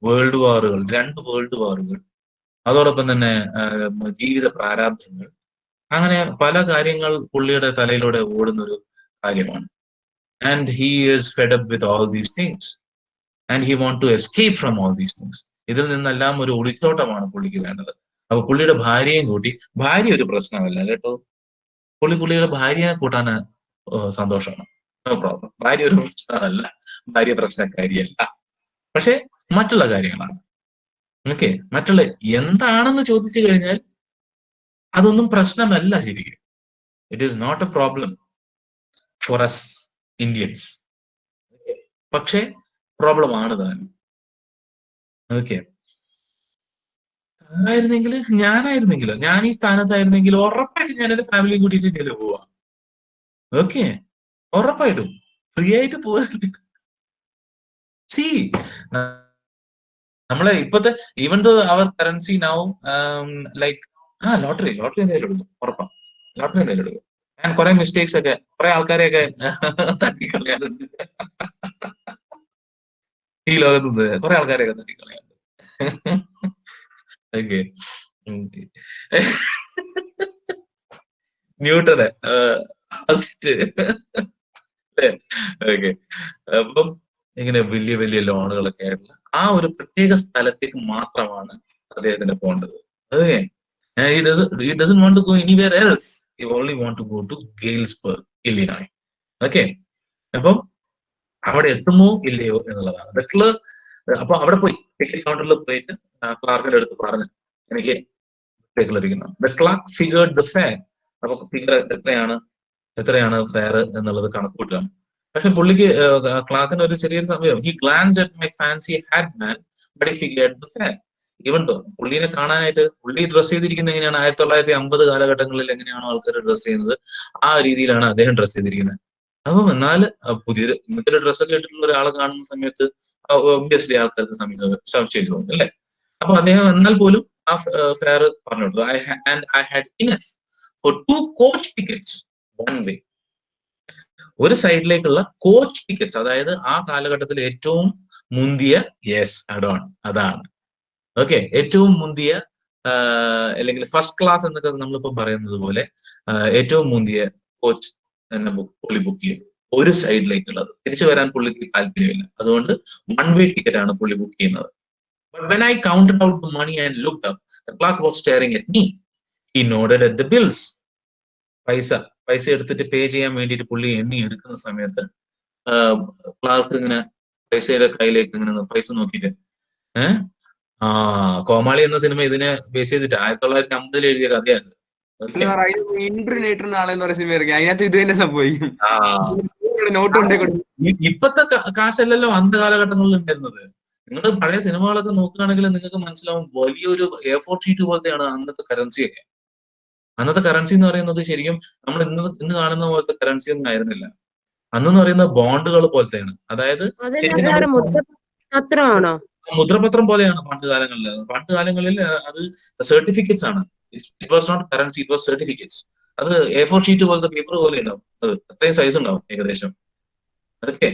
വേൾഡ് വാറുകൾ, രണ്ട് വേൾഡ് വാറുകൾ, അതോടൊപ്പം തന്നെ ജീവിത പ്രാരാബ്ധങ്ങൾ, അങ്ങനെ പല കാര്യങ്ങൾ പുള്ളിയുടെ തലയിലൂടെ ഓടുന്ന ഒരു കാര്യമാണ്. And he is fed up with all these things and he want to escape from all these things. ഇതിൽ നിന്നെല്ലാം ഒരു ഒളിച്ചോട്ടമാണ് പുള്ളിക്ക് വേണ്ടത്. അപ്പൊ പുള്ളിയുടെ ഭാര്യയും കൂട്ടി, ഭാര്യ ഒരു പ്രശ്നമല്ല കേട്ടോ, പുള്ളിയുടെ ഭാര്യയെ കൂട്ടാൻ സന്തോഷമാണ്. No problem. ഭാര്യ ഒരു പ്രശ്നമല്ല, ഭാര്യ പ്രശ്നക്കാരിയല്ല. പക്ഷെ മറ്റുള്ള കാര്യങ്ങളാണ്. ഓക്കെ. മറ്റുള്ള എന്താണെന്ന് ചോദിച്ചു കഴിഞ്ഞാൽ അതൊന്നും പ്രശ്നമല്ല ശരിക്കും. It is not a problem for us Indians. പക്ഷെ പ്രോബ്ലം ആണ് താനും. ഓക്കെ. ഞാനായിരുന്നെങ്കിൽ ഞാൻ ഈ സ്ഥാനത്തായിരുന്നെങ്കിൽ ഉറപ്പായിട്ടും ഞാൻ എന്റെ ഫാമിലി കൂട്ടിയിട്ട് ഇന്ത്യയിൽ പോവാ. ഓക്കെ. ഉറപ്പായിട്ടും ഫ്രീ ആയിട്ട് പോവാ. സി നമ്മളെ ഇപ്പത്തെ ഈവൻ ദോ അവർ കറൻസി നൗ ലൈക്ക് ലോട്ടറി എന്തായാലും എടുക്കും, ഉറപ്പാണ്. ലോട്ടറി എന്തായാലും എടുക്കും. ഞാൻ കുറെ മിസ്റ്റേക്സ് ഒക്കെ, കുറെ ആൾക്കാരെയൊക്കെ തട്ടിക്കളയാറുണ്ട് ഈ ലോകത്ത്. കുറെ ആൾക്കാരെയൊക്കെ തട്ടിക്കളയാറുണ്ട്. ഓക്കെ. ന്യൂട്ടനെ ഫസ്റ്റ്. ഓക്കെ. അപ്പം ഇങ്ങനെ വലിയ വലിയ ലോണുകളൊക്കെ ആയിട്ടുള്ള ആ ഒരു പ്രത്യേക സ്ഥലത്തേക്ക് മാത്രമാണ് അദ്ദേഹത്തിന് പോകേണ്ടത്. Okay. He doesn't want to go anywhere else. He only want to go to Galesburg, Illinois. Okay. അപ്പം അവിടെ എത്തുമോ ഇല്ലയോ എന്നുള്ളതാണ്. അപ്പൊ അവിടെ പോയി ടിക്കറ്റ് കൗണ്ടറിൽ പോയിട്ട് ക്ലാർക്കിന്റെ അടുത്ത് പറഞ്ഞു, എനിക്ക് ടിക്കറ്റ് ലഭിക്കുന്നു. The clerk figured the fare. അപ്പൊ ഫിഗർ എത്രയാണ് ഫെയർ എന്നുള്ളത് കണക്കൂട്ടുകയാണ്. പക്ഷെ പുള്ളിക്ക് ക്ലാർക്കിന് ഒരു ചെറിയൊരു സമയം, he glanced at my fancy hat man but he figured the fare. Even though പുള്ളിനെ കാണാനായിട്ട്, പുള്ളി ഡ്രസ് ചെയ്തിരിക്കുന്നത് എങ്ങനെയാണ്, 1950 കാലഘട്ടങ്ങളിൽ എങ്ങനെയാണോ ആൾക്കാർ ഡ്രസ് ചെയ്യുന്നത് ആ രീതിയിലാണ് അദ്ദേഹം ഡ്രസ് ചെയ്തിരിക്കുന്നത്. അപ്പം എന്നാൽ പുതിയൊരു ഇന്നത്തെ ഡ്രസ്സൊക്കെ ഇട്ടിട്ടുള്ള ഒരാളെ കാണുന്ന സമയത്ത് ഒബ്വിയസ്ലി ആൾക്കാർക്ക് സംശയം തോന്നും അല്ലേ. അപ്പൊ അദ്ദേഹം എന്നാൽ പോലും ആ ഫെയർ പറഞ്ഞു കൊടുത്തു. I had enough for 2 coach tickets one way. ഒരു സൈഡിലേക്കുള്ള കോച്ച് ടിക്കറ്റ്സ്, അതായത് ആ കാലഘട്ടത്തിൽ ഏറ്റവും മുന്തിയ, യെസ് അഡോൺ, അതാണ്. ഓക്കെ. ഏറ്റവും മുന്തിയ അല്ലെങ്കിൽ ഫസ്റ്റ് ക്ലാസ് എന്നൊക്കെ നമ്മളിപ്പോ പറയുന്നത് പോലെ ഏറ്റവും മുന്തിയ കോച്ച് തന്നെ പുള്ളി ബുക്ക് ചെയ്തു. ഒരു സൈഡിലേക്കുള്ളത്. തിരിച്ചു വരാൻ പുള്ളിക്ക് താല്പര്യമില്ല. അതുകൊണ്ട് വൺ വേ ടിക്കറ്റ് ആണ് പുള്ളി ബുക്ക് ചെയ്യുന്നത്. But when I counted out the money and looked up, the clerk was staring at me. He nodded at the bills. പൈസ എടുത്തിട്ട് പേ ചെയ്യാൻ വേണ്ടിയിട്ട് പുള്ളി എണ്ണി എടുക്കുന്ന സമയത്ത് ക്ലാർക്ക് ഇങ്ങനെ പൈസയുടെ കയ്യിലേക്ക് ഇങ്ങനെ പൈസ നോക്കിയിട്ട്, ആ കോമാളി എന്ന സിനിമ ഇതിനെ ബേസ് ചെയ്തിട്ട് 1950 എഴുതിയ കഥയാണ്. ഇന്റർനെറ്റിന് ആളെന്ന് പറയുന്ന സിനിമ ഇറങ്ങി, അതിനകത്ത് ഇത് തന്നെ സംഭവിക്കും. നോട്ട് കൊണ്ടേ ഇപ്പത്തെ കാശല്ലല്ലോ അന്ത കാലഘട്ടങ്ങളിൽ ഉണ്ടായിരുന്നത്. നിങ്ങൾ പഴയ സിനിമകളൊക്കെ നോക്കുകയാണെങ്കിൽ നിങ്ങൾക്ക് മനസ്സിലാവും, വലിയൊരു A4 ഷീറ്റ് പോലത്തെയാണ് അന്നത്തെ കറൻസിയൊക്കെ. അന്നത്തെ കറൻസി എന്ന് പറയുന്നത് ശരിക്കും നമ്മൾ ഇന്ന് കാണുന്ന പോലത്തെ കറൻസി ഒന്നും ആയിരുന്നില്ല. അന്നെന്ന് പറയുന്നത് ബോണ്ടുകൾ പോലത്തെയാണ്. അതായത് മുദ്രപത്രം പോലെയാണ് പണ്ട് കാലങ്ങളിൽ അത് സർട്ടിഫിക്കറ്റ്സ് ആണ്. It was not currency, it was certificates. അത് A4 ഷീറ്റ് പോലത്തെ പേപ്പർ പോലെ ഉണ്ടാവും. അത് അത്രയും സൈസ് ഉണ്ടാവും ഏകദേശം. അതൊക്കെ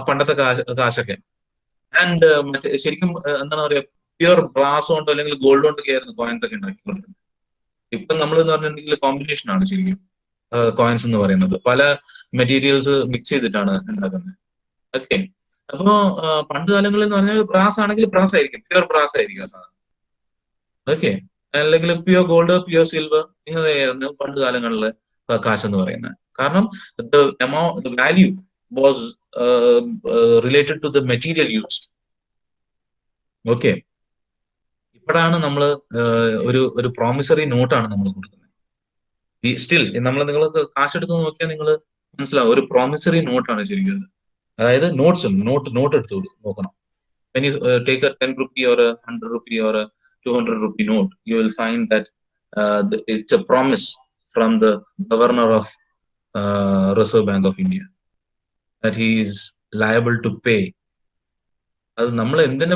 പണ്ടത്തെ കാശൊക്കെ. ആൻഡ് മറ്റേ ശരിക്കും എന്താണ് പറയാ, പ്യുവർ ബ്രാസ് കൊണ്ടോ അല്ലെങ്കിൽ ഗോൾഡ് കൊണ്ടൊക്കെ ആയിരുന്നു കോയിൻസ് ഒക്കെ ഉണ്ടാക്കിക്കൊണ്ടിരുന്നത്. ഇപ്പം നമ്മൾ എന്ന് പറഞ്ഞിട്ടുണ്ടെങ്കിൽ കോമ്പിനേഷൻ ആണ് ശരിക്കും കോയിൻസ് എന്ന് പറയുന്നത്. പല മെറ്റീരിയൽസ് മിക്സ് ചെയ്തിട്ടാണ് ഉണ്ടാക്കുന്നത്. ഓക്കെ. അപ്പോ പണ്ട് കാലങ്ങളിൽ എന്ന് പറഞ്ഞാൽ ബ്രാസ് ആണെങ്കിൽ ബ്രാസ് ആയിരിക്കും, പ്യുവർ ബ്രാസ് ആയിരിക്കും ആ സാധനം. ഓക്കെ. അല്ലെങ്കിൽ പ്യുവർ ഗോൾഡ്, പ്യുവർ സിൽവർ, ഇങ്ങനെയായിരുന്നു പണ്ട് കാലങ്ങളിൽ കാശ് എന്ന് പറയുന്നത്. കാരണം the value was related to the material used. Okay. ഇപ്പോഴാണ് നമ്മൾ ഒരു പ്രോമിസറി നോട്ടാണ് നമ്മൾ കൊടുക്കുന്നത്. ഈ സ്റ്റിൽ നിങ്ങൾ കാശെടുത്ത് നോക്കിയാൽ നിങ്ങൾ മനസ്സിലാവും, ഒരു പ്രോമിസറി നോട്ടാണ് ശരിക്കും അത്. അതായത് നോട്ട് എടുത്ത് നോക്കണം. when you take a 10 rupee or a 100 rupee or a 200 rupee note, you will find that it's a promise from the governor of Reserve Bank of India that he is liable to pay. അത് നമ്മൾ എന്തിന്റെ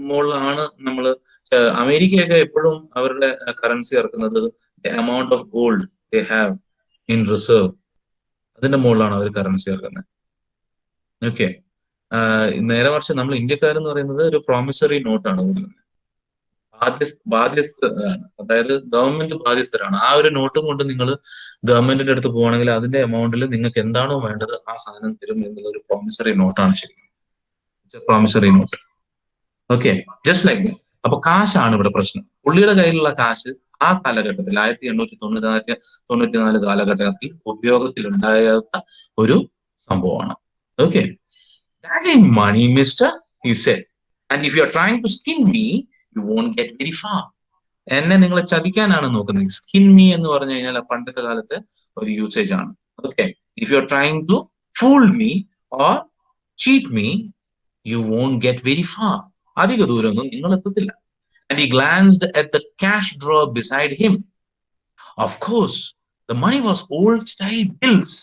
മുകളിലാണ് നമ്മൾ അമേരിക്കയൊക്കെ എപ്പോഴും അവരുടെ currency ഇറക്കുന്നത് the amount of gold they have in reserve, അതിന്റെ മുകളിലാണ് അവർ കറൻസി ഇറക്കുന്നത്. ഓക്കെ. നേരെ മറിച്ച് നമ്മൾ ഇന്ത്യക്കാരെന്ന് പറയുന്നത് ഒരു പ്രോമിസറി നോട്ടാണ് കൊടുക്കുന്നത്. ബാധ്യസ്ഥരാണ്, അതായത് ഗവൺമെന്റ് ബാധ്യസ്ഥരാണ്. ആ ഒരു നോട്ടും കൊണ്ട് നിങ്ങൾ ഗവൺമെന്റിന്റെ അടുത്ത് പോവാണെങ്കിൽ അതിന്റെ എമൗണ്ടിൽ നിങ്ങൾക്ക് എന്താണോ വേണ്ടത് ആ സാധനം തരും എന്നുള്ള ഒരു പ്രോമിസറി നോട്ടാണ് ശരിക്കും. Promissory note. Okay. Just like that. അപ്പൊ കാശാണ് ഇവിടെ പ്രശ്നം. പുള്ളിയുടെ കയ്യിലുള്ള കാശ് ആ കാലഘട്ടത്തിൽ 1894 കാലഘട്ടത്തിൽ ഉപയോഗത്തിലുണ്ടായിരുന്ന ഒരു സംഭവമാണ്. Okay. That ain't money, mister, he said. And if you're trying to skin me, you won't get very far. എന്നെ നിങ്ങൾ ചതിക്കാനാണ് നോക്കുന്നത്. സ്കിൻ മീ എന്ന് പറഞ്ഞു കഴിഞ്ഞാൽ പണ്ടത്തെ കാലത്തെ ഒരു യൂസേജ് ആണ്. Okay. If you are trying to fool me or cheat me, you won't get very far. അധിക ദൂരമൊന്നും നിങ്ങൾ എത്തത്തില്ല. And he glanced at the cash drawer beside him. Of course, the money was old style bills,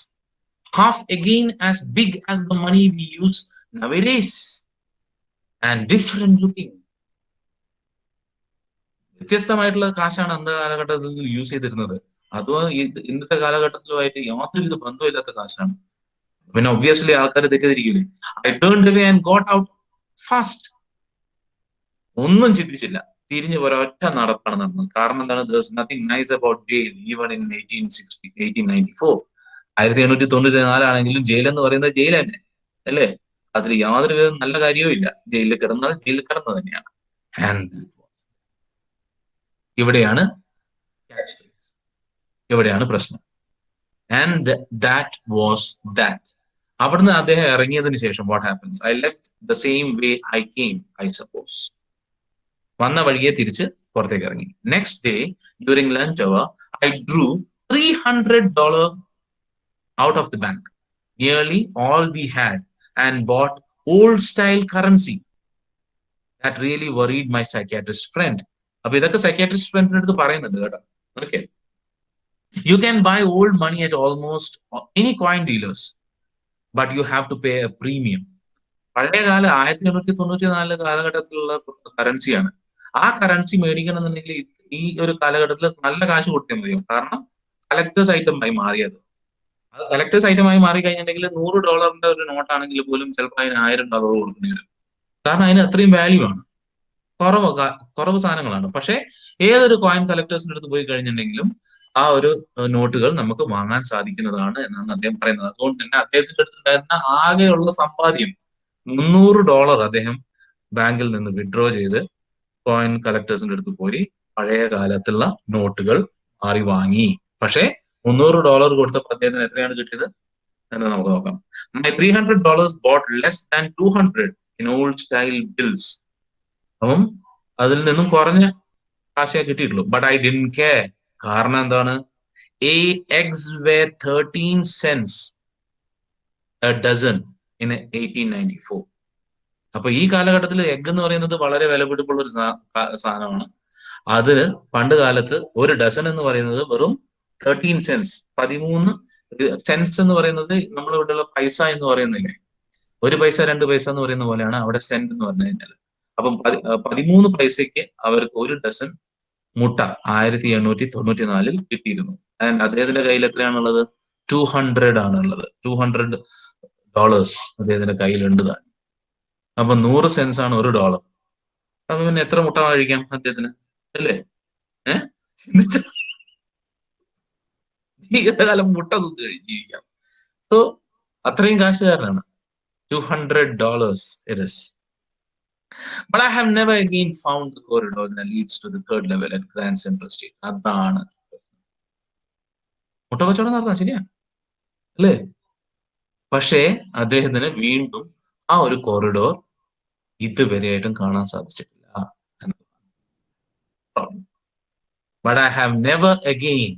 half again as big as the money we use nowadays, and different looking. വ്യത്യസ്തമായിട്ടുള്ള കാശാണ് അന്ന് കാലഘട്ടത്തിൽ use ചെയ്തിരുന്നത്. അതും ഇന്നത്തെ കാലഘട്ടത്തിലുമായിട്ട് യാതൊരുവിധ ബന്ധമില്ലാത്ത കാശാണ്. പിന്നെ obviously ആൾക്കാർ തെറ്റിദ്ധരിക്കില്ലേ. I turned away and got out fast. ഒന്നും ചിന്തിച്ചില്ല, തിരിഞ്ഞു പോരാ, ഒറ്റ നടപ്പാണ് നടന്നത്. കാരണം എന്താണ്? there's nothing nice about jail even in 1894. 1894 ആണെങ്കിലും ജയിൽ എന്ന് പറയുന്നത് ജയിൽ തന്നെ അല്ലേ? അതിൽ യാതൊരു വിധ നല്ല കാര്യവും ഇല്ല. ജയിലിൽ കിടന്നാൽ ജയിലിൽ കിടന്നത് തന്നെയാണ്. ആൻഡ് ഇവിടെയാണ് പ്രശ്നം. And that was that. അവിടുന്ന് അദ്ദേഹം ഇറങ്ങിയതിന് ശേഷം what happens? I left the same way I came, I suppose. വന്ന വഴിയെ തിരിച്ച് പുറത്തേക്ക് ഇറങ്ങി. Next day during lunch hour I drew $300 out of the bank, nearly all we had, and bought old style currency. That really worried my psychiatrist friend. അപ്പൊ ഇതൊക്കെ psychiatrist ഫ്രണ്ടിന്റെ അടുത്ത് പറയുന്നുണ്ട് കേട്ടോ. Okay. You can buy old money at almost any coin dealers, but you have to pay a premium. പഴയകാല 1894 കാലഘട്ടത്തിലുള്ള കറൻസിയാണ്. ആ currency മേടിക്കണമെന്നുണ്ടെങ്കിൽ ഈ ഒരു കാലഘട്ടത്തിൽ നല്ല കാശ് കൊടുത്താൽ മതിയോ? കാരണം കളക്ടേഴ്സ് ഐറ്റം ആയി മാറിയത്. അത് കളക്ടേഴ്സ് ഐറ്റം ആയി മാറി കഴിഞ്ഞിട്ടുണ്ടെങ്കിൽ $100 ഒരു നോട്ടാണെങ്കിൽ പോലും ചിലപ്പോൾ അതിന് $1000 കൊടുക്കേണ്ടി വരും. കാരണം അതിന് അത്രയും വാല്യൂ ആണ്. കുറവ് സാധനങ്ങളാണ്. പക്ഷെ ഏതൊരു കോയിൻ കളക്ടേഴ്സിന്റെ അടുത്ത് പോയി കഴിഞ്ഞിട്ടുണ്ടെങ്കിലും ആ ഒരു നോട്ടുകൾ നമുക്ക് വാങ്ങാൻ സാധിക്കുന്നതാണ് എന്നാണ് അദ്ദേഹം പറയുന്നത്. അതുകൊണ്ട് തന്നെ അദ്ദേഹത്തിന്റെ അടുത്തുണ്ടായിരുന്ന ആകെയുള്ള സമ്പാദ്യം $300 അദ്ദേഹം ബാങ്കിൽ നിന്ന് വിഡ്രോ ചെയ്ത് കോയിൻ കളക്ടേഴ്സിന്റെ അടുത്ത് പോയി പഴയ കാലത്തുള്ള നോട്ടുകൾ മാറി വാങ്ങി. പക്ഷെ $300 കൊടുത്തപ്പോൾ അദ്ദേഹത്തിന് എത്രയാണ് കിട്ടിയത് എന്ന് നമുക്ക് നോക്കാം. My $300 bought less than 200 in old style bills. അപ്പം അതിൽ നിന്നും കുറഞ്ഞ കാശേ കിട്ടിയിട്ടുള്ളൂ. But I didn't care. കാരണം എന്താണ്? eggs were 13 cents a dozen in 1894. അപ്പൊ ഈ കാലഘട്ടത്തിൽ എഗ് എന്ന് പറയുന്നത് വളരെ വിലപിടിപ്പുള്ള ഒരു സാധനമാണ്. അത് പണ്ട് കാലത്ത് ഒരു ഡസൻ എന്ന് പറയുന്നത് വെറും 13 cents, 13 സെൻസ് എന്ന് പറയുന്നത് നമ്മുടെ ഇവിടെയുള്ള പൈസ എന്ന് പറയുന്നില്ലേ, 1 പൈസ 2 പൈസ എന്ന് പറയുന്ന പോലെയാണ് അവിടെ സെന്റ് എന്ന് പറഞ്ഞു കഴിഞ്ഞാൽ. അപ്പം 13 പൈസയ്ക്ക് അവർക്ക് ഒരു ഡസൻ മുട്ട 1894 കിട്ടിയിരുന്നു. ആൻഡ് അദ്ദേഹത്തിന്റെ കയ്യിൽ എത്രയാണുള്ളത്? 200 ആണുള്ളത്. $200 അദ്ദേഹത്തിന്റെ കയ്യിലുണ്ട് താൻ. അപ്പൊ 100 സെൻസ് ആണ് $1. അപ്പൊ പിന്നെ എത്ര മുട്ട കഴിക്കാം അദ്ദേഹത്തിന്, അല്ലേ? ജീവിതകാലം മുട്ട കുത്തി കഴിച്ച് ജീവിക്കാം. സോ അത്രയും കാശുകാരനാണ്. $200 it is. But I have never again found the corridor that leads to the third level at Grand Central State. അതാണ് മുട്ട കച്ചവടം നടത്താം, ശരിയാ അല്ലേ? പക്ഷേ അദ്ദേഹത്തിന് വീണ്ടും ആ ഒരു കോറിഡോർ ഇതുവരെയായിട്ടും കാണാൻ സാധിച്ചിട്ടില്ല. But I have never again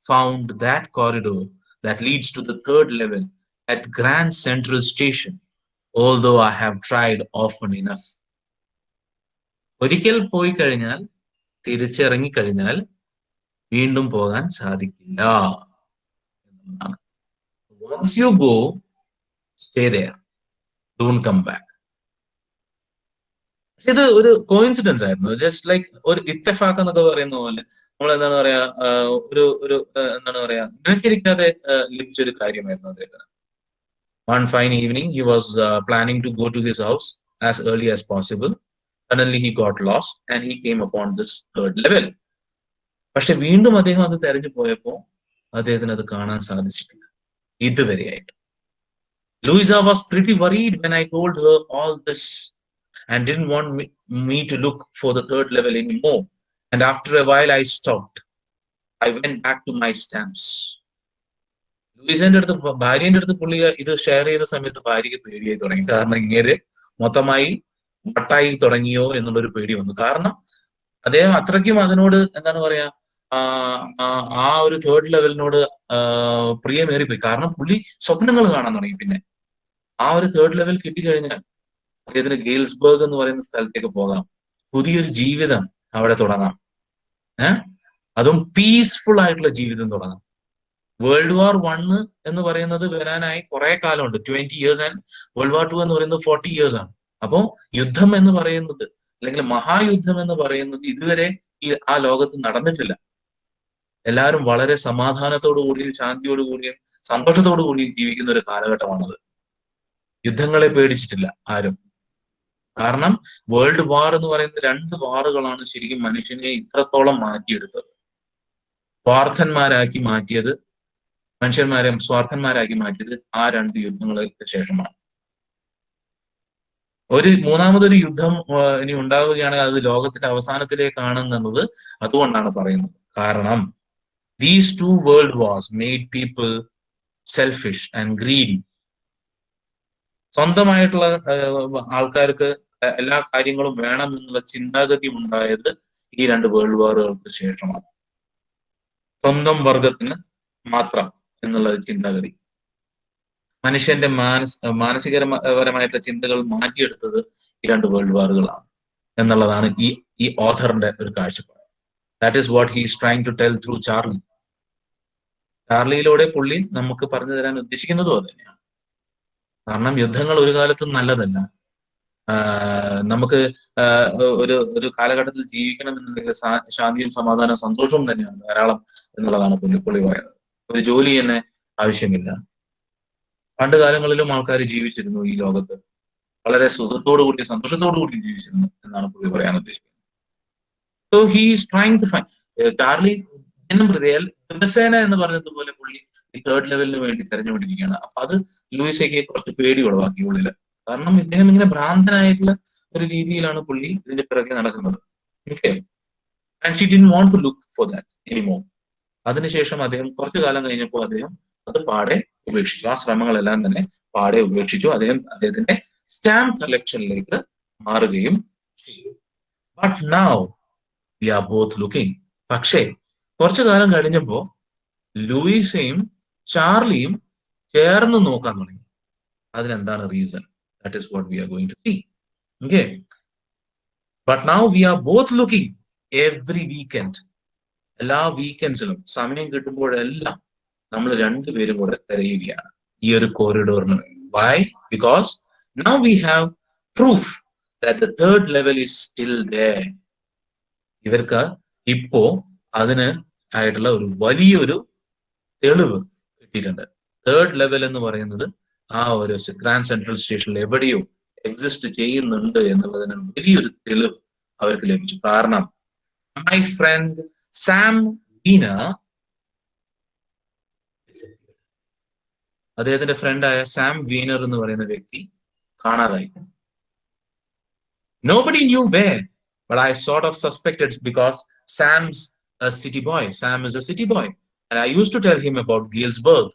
found that corridor that leads to the third level at Grand Central Station, although I have tried often enough. ഒരിക്കൽ പോയി കഴിഞ്ഞാൽ, തിരിച്ചിറങ്ങി കഴിഞ്ഞാൽ വീണ്ടും പോകാൻ സാധിക്കില്ല. Once you go, stay there. Don't come back. ഇത് ഒരു coincidence ആയിരുന്നു. ജസ്റ്റ് ലൈക്ക് ഒരു ഇത്തഫാക്ക് എന്നൊക്കെ പറയുന്ന പോലെ നമ്മൾ എന്താണ് പറയാ, ഒരു ഒരു എന്താണ് പറയാ, നിലച്ചിരിക്കാതെ ലഭിച്ചൊരു കാര്യമായിരുന്നു അദ്ദേഹത്തിന്. One fine evening, he was planning to go to his house as early as possible. Suddenly he got lost and he came upon this third level. പക്ഷെ വീണ്ടും അദ്ദേഹം അത് തെരഞ്ഞു പോയപ്പോ അദ്ദേഹത്തിന് അത് കാണാൻ സാധിച്ചിട്ടില്ല ഇതുവരെയായിട്ട്. Louisa was pretty worried when I told her all this and didn't want me to look for the third level anymore. And after a while, I stopped. I went back to my stamps. ലൂയിസിന്റെ അടുത്ത്, ഭാര്യന്റെ അടുത്ത് പുള്ളി ഇത് share ചെയ്ത സമയത്ത് ഭാര്യയ്ക്ക് പേടിയായി തുടങ്ങി. കാരണം ഇങ്ങനെ മൊത്തമായി വട്ടായി തുടങ്ങിയോ എന്നുള്ളൊരു പേടി വന്നു. കാരണം അദ്ദേഹം അത്രയ്ക്കും അതിനോട് എന്താണ് പറയാ, ആ ഒരു തേർഡ് ലെവലിനോട് പ്രിയമേറിപ്പോയി. കാരണം പുള്ളി സ്വപ്നങ്ങൾ കാണാൻ തുടങ്ങി. പിന്നെ ആ ഒരു തേർഡ് ലെവൽ കിട്ടിക്കഴിഞ്ഞാൽ അദ്ദേഹത്തിന് ഗെയിൽസ്ബർഗ് എന്ന് പറയുന്ന സ്ഥലത്തേക്ക് പോകാം, പുതിയൊരു ജീവിതം അവിടെ തുടങ്ങാം. അതും പീസ്ഫുൾ ആയിട്ടുള്ള ജീവിതം തുടങ്ങാം. വേൾഡ് വാർ 1 എന്ന് പറയുന്നത് വരാനായി കുറെ കാലമുണ്ട്, 20 years, ആൻഡ് വേൾഡ് വാർ 2 എന്ന് പറയുന്നത് 40 years ആണ്. അപ്പോ യുദ്ധം എന്ന് പറയുന്നത്, അല്ലെങ്കിൽ മഹായുദ്ധം എന്ന് പറയുന്നത് ഇതുവരെ ആ ലോകത്ത് നടന്നിട്ടില്ല. എല്ലാവരും വളരെ സമാധാനത്തോടു കൂടിയും ശാന്തിയോടു കൂടിയും സന്തോഷത്തോടു കൂടിയും ജീവിക്കുന്ന ഒരു കാലഘട്ടമാണത്. യുദ്ധങ്ങളെ പേടിച്ചിട്ടില്ല ആരും. കാരണം വേൾഡ് വാർ എന്ന് പറയുന്ന 2 വാറുകളാണ് ശരിക്കും മനുഷ്യനെ ഇത്രത്തോളം മാറ്റിയെടുത്തത്. സ്വാർത്ഥന്മാരാക്കി മാറ്റിയത്, മനുഷ്യന്മാരെ സ്വാർത്ഥന്മാരാക്കി മാറ്റിയത് ആ 2 യുദ്ധങ്ങൾക്ക് ശേഷമാണ്. ഒരു മൂന്നാമതൊരു യുദ്ധം ഇനി ഉണ്ടാവുകയാണെങ്കിൽ അത് ലോകത്തിന്റെ അവസാനത്തിലേക്കാണെന്നുള്ളത് അതുകൊണ്ടാണ് പറയുന്നത്. കാരണം these 2 world wars made people selfish and greedy. സ്വന്തമായിട്ടുള്ള ആൾക്കാർക്ക് എല്ലാ കാര്യങ്ങളും വേണം എന്നുള്ള ചിന്താഗതി ഉണ്ടായത് ഈ 2 വേൾഡ് വാറുകൾക്ക് ശേഷമാണ്. സ്വന്തം വർഗത്തിന് മാത്രം എന്നുള്ള ചിന്താഗതി, മനുഷ്യന്റെ മാനസികപരമായിട്ടുള്ള ചിന്തകൾ മാറ്റിയെടുത്തത് ഈ 2 വേൾഡ് വാറുകളാണ് എന്നുള്ളതാണ് ഈ ഓഥറിന്റെ ഒരു കാഴ്ചപ്പാട്. That is what he is trying to tell through Charlie. ചാർലിയിലൂടെ പുള്ളി നമുക്ക് പറഞ്ഞു തരാൻ ഉദ്ദേശിക്കുന്നതും അത് തന്നെയാണ്. കാരണം യുദ്ധങ്ങൾ ഒരു കാലത്തും നല്ലതല്ല. നമുക്ക് ഒരു ഒരു കാലഘട്ടത്തിൽ ജീവിക്കണമെന്നുണ്ടെങ്കിൽ ശാന്തിയും സമാധാനവും സന്തോഷവും തന്നെയാണ് ധാരാളം എന്നുള്ളതാണ് പുള്ളി പറയുന്നത്. ഒരു ജോലി തന്നെ ആവശ്യമില്ല. പണ്ട് കാലങ്ങളിലും ആൾക്കാർ ജീവിച്ചിരുന്നു ഈ ലോകത്ത്, വളരെ സുഖത്തോടു കൂടി സന്തോഷത്തോടു കൂടി ജീവിച്ചിരുന്നു എന്നാണ് പുള്ളി പറയാൻ ഉദ്ദേശിക്കുന്നത്. So he is trying to find, Charlie ദിനം പ്രതി ദിവസേന എന്ന് പറഞ്ഞതുപോലെ പുള്ളി ഈ തേർഡ് ലെവലിന് വേണ്ടി തെരഞ്ഞുകൊണ്ടിരിക്കുകയാണ്. അപ്പൊ അത് ലൂയിസയ്ക്ക് കുറച്ച് പേടി ഉളവാക്കി ഉള്ളില്. കാരണം ഇദ്ദേഹം ഇങ്ങനെ ഭ്രാന്തനായിട്ടുള്ള ഒരു രീതിയിലാണ് പുള്ളി ഇതിന്റെ പിറകെ നടക്കുന്നത്. Okay, and she didn't want to look for that anymore. അതിനുശേഷം അദ്ദേഹം കുറച്ചു കാലം കഴിഞ്ഞപ്പോൾ അദ്ദേഹം അത് പാടെ ഉപേക്ഷിച്ചു. ആ ശ്രമങ്ങളെല്ലാം തന്നെ പാടെ ഉപേക്ഷിച്ചു. അദ്ദേഹത്തിന്റെ സ്റ്റാമ്പ് കളക്ഷനിലേക്ക് മാറുകയും ചെയ്തു. But now we are both looking. പക്ഷേ കുറച്ചു കാലം കഴിഞ്ഞപ്പോ ലൂയിസയും ചാർലിയും ചേർന്ന് നോക്കാൻ തുടങ്ങി. അതിനെന്താണ് reason? That is what we are going to see. Okay, but now we are both looking every weekend. എല്ലാ വീക്കെൻഡ്സിലും സമയം കിട്ടുമ്പോഴെല്ലാം നമ്മൾ രണ്ടുപേരും കൂടെ തിരയുകയാണ് ഈ ഒരു കോറിഡോറിന് വേണ്ടി. Why? Because now we have proof that the third level is still there. ഇവർക്ക് ഇപ്പോ അതിന് ആയിട്ടുള്ള ഒരു വലിയൊരു തെളിവ് കിട്ടിയിട്ടുണ്ട്. തേർഡ് ലെവൽ എന്ന് പറയുന്നത് ആ ഒരു ഗ്രാൻഡ് സെൻട്രൽ സ്റ്റേഷനിൽ എവിടെയോ എക്സിസ്റ്റ് ചെയ്യുന്നുണ്ട് എന്നുള്ളതിന് വലിയൊരു തെളിവ് അവർക്ക് ലഭിച്ചു. കാരണം മൈ ഫ്രണ്ട് സാം ഡീന അദ്ദേഹത്തിന്റെ ഫ്രണ്ടായ സാം വീനർ എന്ന് പറയുന്ന വ്യക്തി കാണാതായി. Nobody knew where, but I sort of suspected because Sam's a city boy. Sam is a city boy. And I used to tell him about Galesburg.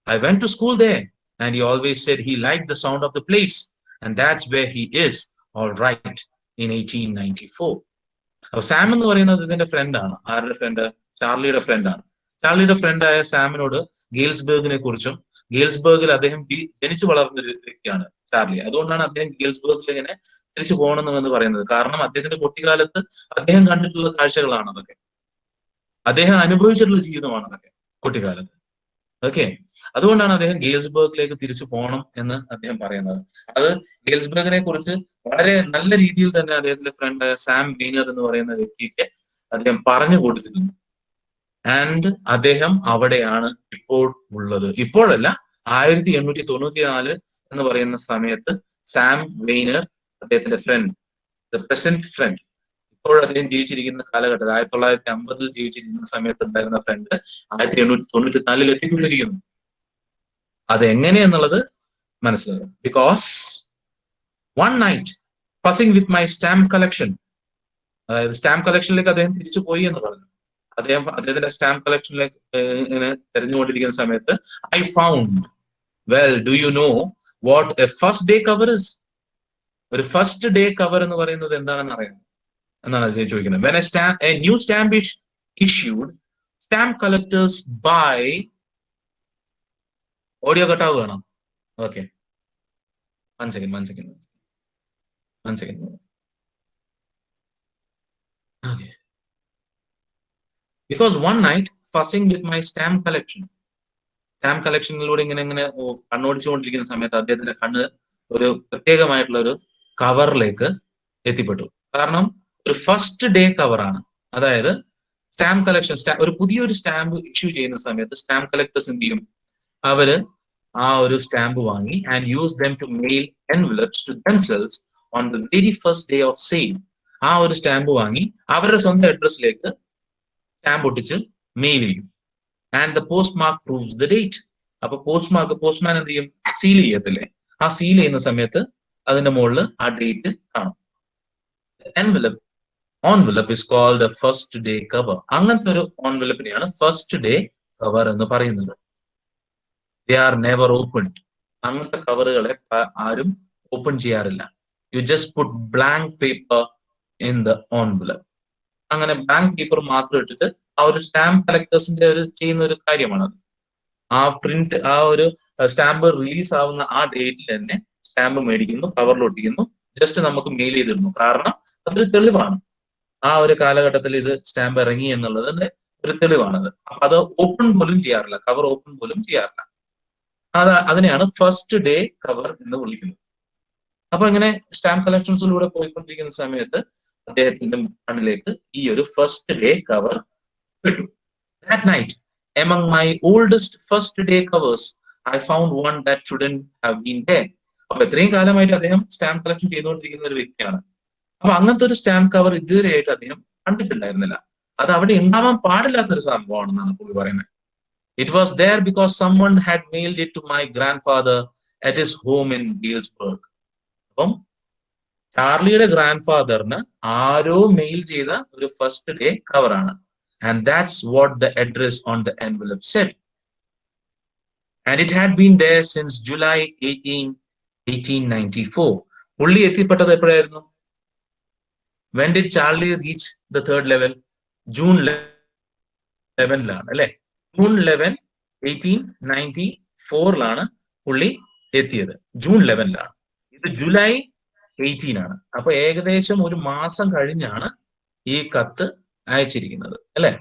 I went to school there, and he always said he liked the sound of the place. And that's where he is, all right, in 1894. അപ്പൊ Sam എന്ന് പറയുന്നത് ഇതിന്റെ ഫ്രണ്ടാണ്. ആരുടെ front? ചാർലിയുടെ ഫ്രണ്ടാണ്. ചാർലിയുടെ ഫ്രണ്ടായ സാമിനോട് ഗെയിൽസ്ബർഗിനെ കുറിച്ചും, ഗെയിൽസ്ബർഗിൽ അദ്ദേഹം ജനിച്ചു വളർന്ന ഒരു വ്യക്തിയാണ് ചാർലി. അതുകൊണ്ടാണ് അദ്ദേഹം ഗെയിൽസ്ബർഗിൽ ഇങ്ങനെ തിരിച്ചു പോകണമെന്ന് പറയുന്നത്. കാരണം അദ്ദേഹത്തിന്റെ കുട്ടിക്കാലത്ത് അദ്ദേഹം കണ്ടിട്ടുള്ള കാഴ്ചകളാണ് അതൊക്കെ, അദ്ദേഹം അനുഭവിച്ചിട്ടുള്ള ജീവിതമാണ് അതൊക്കെ കുട്ടിക്കാലത്ത്. ഓക്കെ, അതുകൊണ്ടാണ് അദ്ദേഹം ഗെയിൽസ്ബർഗിലേക്ക് തിരിച്ചു പോകണം എന്ന് അദ്ദേഹം പറയുന്നത്. അത് ഗെയിൽസ്ബർഗിനെ കുറിച്ച് വളരെ നല്ല രീതിയിൽ തന്നെ അദ്ദേഹത്തിന്റെ ഫ്രണ്ട് സാം വീനർ എന്ന് പറയുന്ന വ്യക്തിക്ക് അദ്ദേഹം പറഞ്ഞു കൊടുത്തിരുന്നു. ആൻഡ് അദ്ദേഹം അവിടെയാണ് ഇപ്പോൾ ഉള്ളത്. ഇപ്പോഴല്ല, 1894 എന്ന് പറയുന്ന സമയത്ത് സാം വെയ്നർ, അദ്ദേഹത്തിന്റെ ഫ്രണ്ട്, ദ പ്രസന്റ് ഫ്രണ്ട്, ഇപ്പോൾ അദ്ദേഹം ജീവിച്ചിരിക്കുന്ന കാലഘട്ടത്തിൽ 1950 ജീവിച്ചിരിക്കുന്ന സമയത്ത് ഉണ്ടായിരുന്ന ഫ്രണ്ട് 1894 എത്തിക്കൊണ്ടിരിക്കുന്നു. അത് എങ്ങനെയെന്നുള്ളത് മനസ്സിലാകും. Because one night fussing with my stamp collection, അതായത് സ്റ്റാമ്പ് കളക്ഷനിലേക്ക് അദ്ദേഹം തിരിച്ചു പോയി എന്ന് പറഞ്ഞു. അദ്ദേഹത്തിന്റെ സ്റ്റാമ്പ് കളക്ഷനിലേക്ക് ഇങ്ങനെ തെരഞ്ഞുകൊണ്ടിരിക്കുന്ന സമയത്ത് I found, well do you know what a first day cover is? ഒരു ഫസ്റ്റ് ഡേ കവർ എന്ന് പറയുന്നത് എന്താണെന്ന് അറിയാം എന്നാണ് അദ്ദേഹം ചോദിക്കുന്നത്. When a new stamp issued, stamp collectors buy. Audio കട്ടാവുകയാണോ? Okay, one second. Okay. Because one night, fussing with my stamp കളക്ഷനിലൂടെ ഇങ്ങനെ കണ്ണോടിച്ചുകൊണ്ടിരിക്കുന്ന സമയത്ത് അദ്ദേഹത്തിന്റെ കണ്ണ് ഒരു പ്രത്യേകമായിട്ടുള്ള ഒരു കവറിലേക്ക് എത്തിപ്പെട്ടു. കാരണം ഒരു ഫസ്റ്റ് ഡേ കവറാണ്. അതായത് സ്റ്റാമ്പ് കളക്ഷൻ, ഒരു പുതിയൊരു സ്റ്റാമ്പ് ഇഷ്യൂ ചെയ്യുന്ന സമയത്ത് സ്റ്റാമ്പ് കളക്ടേഴ്സ് എന്ത് ചെയ്യും? അവര് ആ ഒരു സ്റ്റാമ്പ് വാങ്ങി and use them to mail envelopes to themselves on the very first day of sale. ആ ഒരു സ്റ്റാമ്പ് വാങ്ങി അവരുടെ സ്വന്തം അഡ്രസ്സിലേക്ക് സ്റ്റാമ്പ് ഒട്ടിച്ച് മെയിൽ ചെയ്യും. And the postmark proves the date. അപ്പൊ പോസ്റ്റ്മാൻ എന്ത് ചെയ്യും? സീൽ ചെയ്യത്തില്ലേ? ആ സീൽ ചെയ്യുന്ന സമയത്ത് അതിന്റെ മുകളിൽ ആ ഡേറ്റ് കാണും. Envelope is called a first day cover. അങ്ങനത്തെ ഒരു എൻവലപ്പിനെയാണ് ഫസ്റ്റ് ഡേ കവർ എന്ന് പറയുന്നത്. They are never opened. അങ്ങനത്തെ കവറുകളെ ആരും ഓപ്പൺ ചെയ്യാറില്ല. You just put blank paper in the envelope. അങ്ങനെ ബ്ലാങ്ക് പേപ്പർ മാത്രം ഇട്ടിട്ട് ആ ഒരു സ്റ്റാമ്പ് കളക്ടേഴ്സിന്റെ ഒരു ചെയ്യുന്ന ഒരു കാര്യമാണത്. ആ പ്രിന്റ്, ആ ഒരു സ്റ്റാമ്പ് റിലീസ് ആവുന്ന ആ ഡേറ്റിൽ തന്നെ സ്റ്റാമ്പ് മേടിക്കുന്നു, കവറിൽ ഒട്ടിക്കുന്നു, ജസ്റ്റ് നമുക്ക് മെയിൽ ചെയ്തിരുന്നു. കാരണം അതൊരു തെളിവാണ്, ആ ഒരു കാലഘട്ടത്തിൽ ഇത് സ്റ്റാമ്പ് ഇറങ്ങി എന്നുള്ളതിന്റെ ഒരു തെളിവാണത്. അപ്പൊ അത് ഓപ്പൺ പോലും ചെയ്യാറില്ല, കവർ ഓപ്പൺ പോലും ചെയ്യാറില്ല. അതിനെയാണ് ഫസ്റ്റ് ഡേ കവർ എന്ന് വിളിക്കുന്നത്. അപ്പൊ ഇങ്ങനെ സ്റ്റാമ്പ് കളക്ഷൻസിലൂടെ പോയിക്കൊണ്ടിരിക്കുന്ന സമയത്ത് അദ്ദേഹത്തിന്റെ കണ്ണിലേക്ക് ഈ ഒരു ഫസ്റ്റ് ഡേ കവർ കിട്ടും. That night, among my oldest first day covers, I found one that shouldn't have been there. അപ്പൊ ഇത്രയും കാലമായിട്ട് അദ്ദേഹം സ്റ്റാമ്പ് കളക്ഷൻ ചെയ്തുകൊണ്ടിരിക്കുന്ന ഒരു വ്യക്തിയാണ്. അപ്പൊ അങ്ങനത്തെ ഒരു സ്റ്റാമ്പ് കവർ ഇതുവരെയായിട്ട് അദ്ദേഹം കണ്ടിട്ടുണ്ടായിരുന്നില്ല. അത് അവിടെ ഉണ്ടാവാൻ പാടില്ലാത്തൊരു സംഭവമാണെന്നാണ് പുള്ളി പറയുന്നത്. It was there because someone had mailed it to my grandfather at his home in Galesburg. അപ്പം ചാർലിയുടെ ഗ്രാൻഡ് ഫാദറിന് ആരോ മെയിൽ ചെയ്ത ഒരു ഫസ്റ്റ് ഡേ കവറാണ്. And that's what the address on the envelope said. And it had been there since July 18, 1894. പുള്ളി എത്തിപ്പെട്ടത് എപ്പോഴായിരുന്നു? When did Charlie reach the third level? June 11ലാണ് അല്ലെ? June 11, 1894ലാണ് പുള്ളി എത്തിയത്. June 11ലാണ്. ഇത് ജൂലൈ 18 ആണ്. അപ്പൊ ഏകദേശം ഒരു മാസം കഴിഞ്ഞാണ് ഈ കത്ത് അയച്ചിരിക്കുന്നത് അല്ലെ?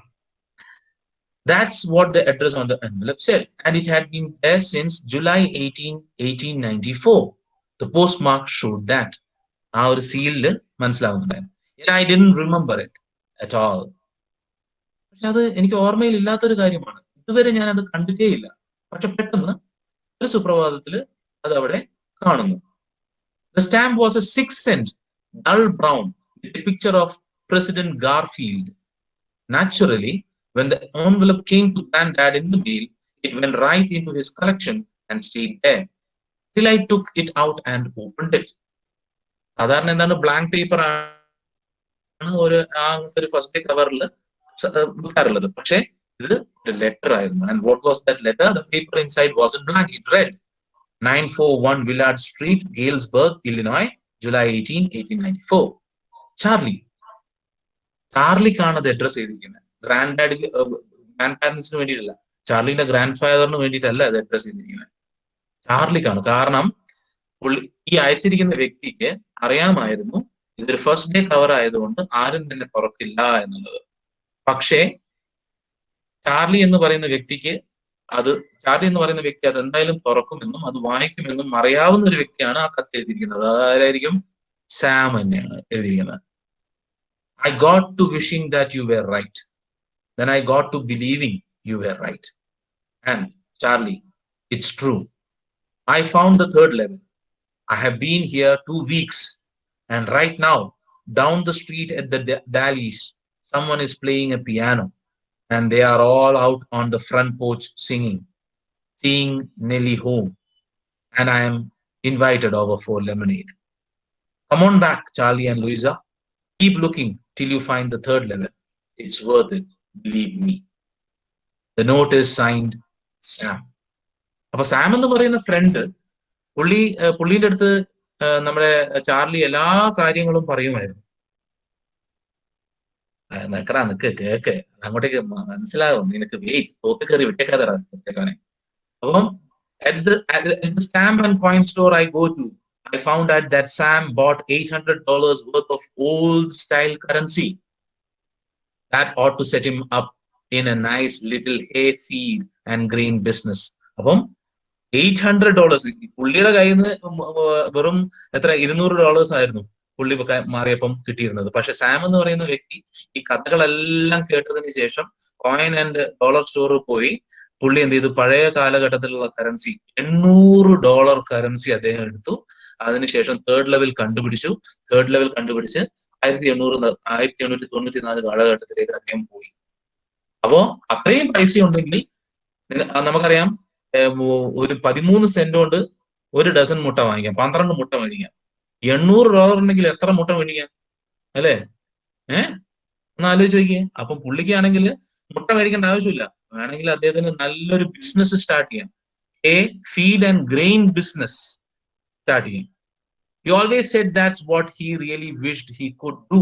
That's what the address on the envelope said, and it had been there since July 18, 1894. The postmark showed that. ആ ഒരു സീലില് മനസ്സിലാവുന്നുണ്ടായിരുന്നു. I didn't remember it at all. പക്ഷെ അത് എനിക്ക് ഓർമ്മയിൽ ഇല്ലാത്തൊരു കാര്യമാണ്. ഇതുവരെ ഞാൻ അത് കണ്ടിട്ടേ ഇല്ല. പക്ഷെ പെട്ടെന്ന് ഒരു സുപ്രഭാതത്തില് അത് അവിടെ കാണുന്നു. The stamp was a 6-cent, dull brown, with a picture of President Garfield. Naturally, when the envelope came to Granddad in the mail, it went right into his collection and stayed there till I took it out and opened it. സാധാരണ എന്താണ് blank paper ആണ് ഒരു ഒരു first day കവറിൽ വെക്കാറുള്ളത്. പക്ഷേ ഇത് ഒരു letter ആയിരുന്നു. And what was that letter? The paper inside wasn't blank. It read 941 Willard Street, Galesburg, Illinois, July 18, 1894. Charlie. ചാർലിക്കാണ് അത് അഡ്രസ് ചെയ്തിരിക്കുന്നത്. ഗ്രാൻഡ് പാരന്റ്സിന് വേണ്ടിയിട്ടല്ല, ചാർലിന്റെ ഗ്രാൻഡ് ഫാദറിന് വേണ്ടിയിട്ടല്ല അത് അഡ്രസ് ചെയ്തിരിക്കുന്നത്, ചാർലിക്കാണ്. കാരണം ഈ അയച്ചിരിക്കുന്ന വ്യക്തിക്ക് അറിയാമായിരുന്നു ഇതൊരു ഫസ്റ്റ് ഡേ കവർ ആയതുകൊണ്ട് ആരും തന്നെ തുറക്കില്ല എന്നുള്ളത്. പക്ഷേ ചാർലി എന്ന് പറയുന്ന വ്യക്തി അത് എന്തായാലും തുറക്കുമെന്നും അത് വായിക്കുമെന്നും അറിയാവുന്ന ഒരു വ്യക്തിയാണ് ആ കത്ത് എഴുതിയിരിക്കുന്നത്. അതായിരിക്കും സാം തന്നെയാണ് എഴുതിയിരിക്കുന്നത്. I got to wishing that you were right. Then I got to believing you were right. And Charlie, it's true. I found the third level. I have been here 2 weeks. And right now, down the street at the Dallies, someone is playing a piano. And they are all out on the front porch singing, seeing Nelly home. And I am invited over for lemonade. Come on back, Charlie and Louisa. Keep looking till you find the third level. It's worth it, believe me. The note is signed Sam. അപ്പൊ Sam എന്ന് പറയുന്ന front പുള്ളിന്റെ അടുത്ത് നമ്മുടെ Charlie എല്ലാ കാര്യങ്ങളും പറയുമായിരുന്നു. Cake അങ്ങോട്ടേക്ക് മനസ്സിലാവും, നിനക്ക് വെയിറ്റ് തോക്ക് കയറി വിട്ടേക്കാതെ കേൾക്കാനെ. അപ്പം at the stamp and coin store I go to, I found out that Sam bought $800 worth of old style currency. That ought to set him up in a nice little hay feed and grain business. അപ്പം $800 പുള്ളിയുടെ കയ്യിൽ നിന്ന് വെറും എത്ര $200 ആയിരുന്നു പുള്ളി മാറിയപ്പം കിട്ടിയിരുന്നത്. പക്ഷെ Sam എന്ന് പറയുന്ന വ്യക്തി ഈ കഥകളെല്ലാം കേട്ടതിന് ശേഷം കോയിൻ ആൻഡ് ഡോളർ സ്റ്റോറിൽ പോയി പുള്ളി എന്ത് ചെയ്തു, പഴയ കാലഘട്ടത്തിലുള്ള കറൻസി $800 കറൻസി അദ്ദേഹം എടുത്തു. അതിനുശേഷം തേർഡ് ലെവൽ കണ്ടുപിടിച്ച് 1894 കാലഘട്ടത്തിലേക്ക് അദ്ദേഹം പോയി. അപ്പോ അത്രയും പൈസ ഉണ്ടെങ്കിൽ നമുക്കറിയാം ഒരു 13 സെന്റ് കൊണ്ട് ഒരു ഡസൻ മുട്ട വാങ്ങിക്കാം, 12 മുട്ട മേടിക്കാം. $800 ഉണ്ടെങ്കിൽ എത്ര മുട്ട മേടിക്കാം അല്ലേ? ഒന്ന് ആലോചിച്ച് നോക്കിയേ. അപ്പം പുള്ളിക്കാണെങ്കിൽ മുട്ട മേടിക്കേണ്ട ആവശ്യമില്ല, വേണമെങ്കിൽ അദ്ദേഹത്തിന് നല്ലൊരു ബിസിനസ് സ്റ്റാർട്ട് ചെയ്യാം, feed and grain business start ചെയ്യാം. He always said that's what he really wished he could do,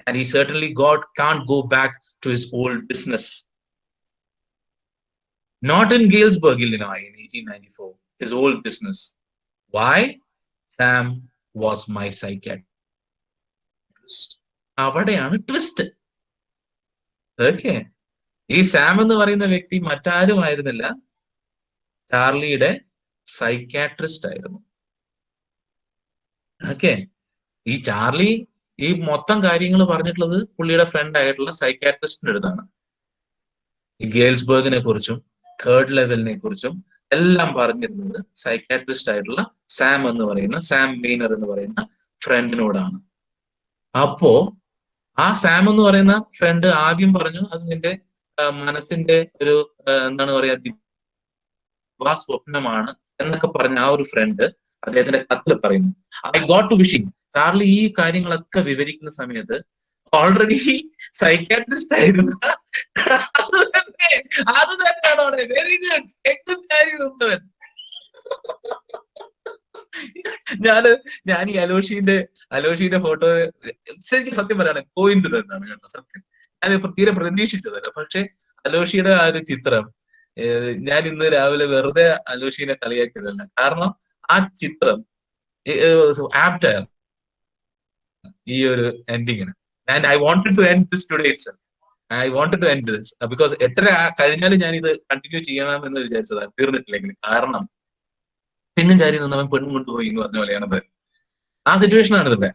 and he certainly can't go back to his old business. Not in Galesburg, Illinois in 1894, his old business. Why? Sam was my psychiatrist. അവിടെയാണ് twist. Okay, ഈ Sam എന്ന് പറയുന്ന വ്യക്തി മറ്റാരും ആയിരുന്നില്ല, ചാർലിയുടെ psychiatrist ആയിരുന്നു. Okay, ഈ Charlie ഈ മൊത്തം കാര്യങ്ങൾ പറഞ്ഞിട്ടുള്ളത് പുള്ളിയുടെ ഫ്രണ്ട് ആയിട്ടുള്ള സൈക്യാട്രിസ്റ്റിന്റെ അടുത്താണ്. ഈ ഗേൽസ്ബർഗിനെ കുറിച്ചും തേർഡ് ലെവലിനെ കുറിച്ചും എല്ലാം പറഞ്ഞിരുന്നത് സൈക്യാട്രിസ്റ്റ് ആയിട്ടുള്ള സാം മെയ്നർ എന്ന് പറയുന്ന ഫ്രണ്ടിനോടാണ്. അപ്പോ ആ സാം എന്ന് പറയുന്ന ഫ്രണ്ട് ആദ്യം പറഞ്ഞു അത് നിന്റെ മനസ്സിന്റെ ഒരു എന്താണ് പറയാ സ്വപ്നമാണ് എന്നൊക്കെ പറഞ്ഞ ആ ഒരു ഫ്രണ്ട് അദ്ദേഹത്തിന്റെ കത്തിൽ പറയുന്നു, I got to wishing. Charlie ഈ കാര്യങ്ങളൊക്കെ വിവരിക്കുന്ന സമയത്ത് ഓൾറെഡി സൈക്യാട്രിസ്റ്റ് ആയിരുന്നു. അത് തന്നെയാണോ? വെരി ഗുഡ്, കാര്യം. ഞാൻ ഈ അലോഷിന്റെ ഫോട്ടോ ശരിക്കും സത്യം പറയാണ് പോയിന്റ് തന്നെയാണ് കേട്ടോ, സത്യം. ഞാൻ തീരെ പ്രതീക്ഷിച്ചതല്ല. പക്ഷെ അലോഷിയുടെ ആ ഒരു ചിത്രം ഞാൻ ഇന്ന് രാവിലെ വെറുതെ അലോഷിനെ കളിയാക്കിയതല്ല, കാരണം ആ ചിത്രം ആപ്റ്റായിരുന്നു ഈ ഒരു എൻഡിങ്ങിന്. And I wanted to end this today itself. I wanted to end this because 8:30 കഴിഞ്ഞാലും ഞാൻ ഇത് കണ്ടിന്യൂ ചെയ്യണം എന്ന് വിചാരിച്ചതാണ്, തീർന്നിട്ടില്ലെങ്കിൽ. കാരണം പെണ്ണും ചാരി നിന്നവൻ പെണ്ണും കൊണ്ടുപോയി എന്ന് പറഞ്ഞ പോലെയാണത്. ആ സിറ്റുവേഷൻ ആണ് ഇതിന്റെ,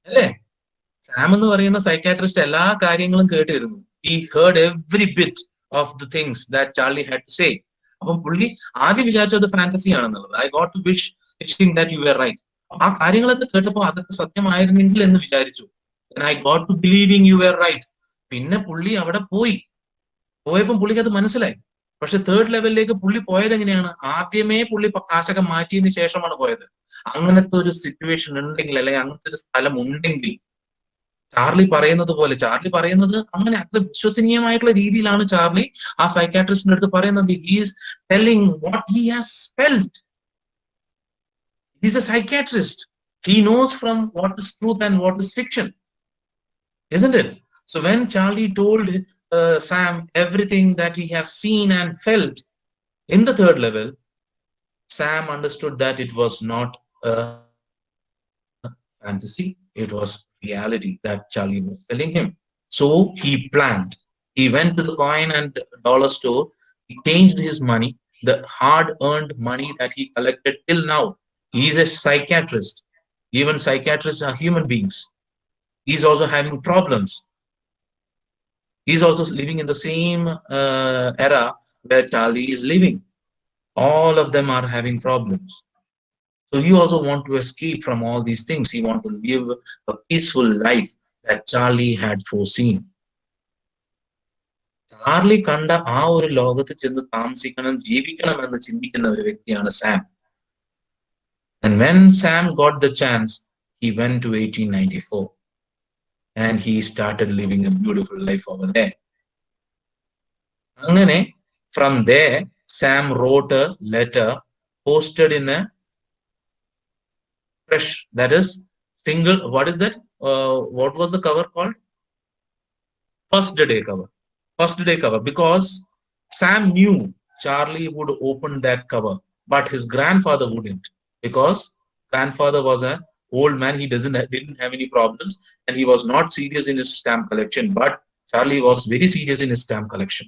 അല്ലേ? സാം എന്ന് പറയുന്ന സൈക്കാട്രിസ്റ്റ് എല്ലാ കാര്യങ്ങളും കേട്ടിരുന്നു. He heard every bit of the things that Charlie had to say. അപ്പം പുള്ളി ആദ്യം വിചാരിച്ചത് ഫാന്റസി ആണെന്നുള്ളത്. I got to wishing that you were right. ആ കാര്യങ്ങളൊക്കെ കേട്ടപ്പോൾ അതൊക്കെ സത്യമായിരുന്നെങ്കിൽ എന്ന് വിചാരിച്ചു. I got to believing you were right. പിന്നെ പുള്ളി അവിടെ പോയപ്പോൾ പുള്ളിക്ക് അത് മനസ്സിലായി. പക്ഷെ തേർഡ് ലെവലിലേക്ക് പുള്ളി പോയത് എങ്ങനെയാണ്? ആദ്യമേ പുള്ളി കാശൊക്കെ മാറ്റിയതിന് ശേഷമാണ് പോയത്. അങ്ങനത്തെ ഒരു സിറ്റുവേഷൻ ഉണ്ടെങ്കിൽ, അല്ലെങ്കിൽ അങ്ങനത്തെ ഒരു സ്ഥലം ഉണ്ടെങ്കിൽ, ചാർലി പറയുന്നത് പോലെ, ചാർലി പറയുന്നത് അങ്ങനെ അത്ര വിശ്വസനീയമായിട്ടുള്ള രീതിയിലാണ് ചാർലി ആ സൈക്കാട്രിസ്റ്റിന്റെ അടുത്ത് പറയുന്നത്. He's telling what he has felt. He's A psychiatrist. He knows from what is truth and what is fiction, isn't it? So when Charlie told Sam everything that he has seen and felt in the third level, Sam understood that it was not a fantasy, it was reality that Charlie was telling him. So he planned. He went to the coin and dollar store. He changed his money, the hard earned money that he collected till now. He is a psychiatrist. Even psychiatrists are human beings. He's also having problems. He's also living in the same era where Charlie is living. All of them are having problems. So he also want to escape from all these things. He want to live a peaceful life that Charlie had foreseen. Charlie കണ്ട ആ ഒരു ലോകത്ത് ചെന്ന് താമസിക്കണം, ജീവിക്കണം എന്ന് ചിന്തിക്കുന്ന ഒരു വ്യക്തിയാണ് Sam. And when Sam got the chance, he went to 1894 and he started living a beautiful life over there. അങ്ങനെ from there, Sam wrote a letter posted in a fresh, that is single, what is that? What was the cover called? First day cover. First day cover, because Sam knew Charlie would open that cover, but his grandfather wouldn't, because grandfather was an old man. He didn't have any problems, and he was not serious in his stamp collection. But Charlie was very serious in his stamp collection,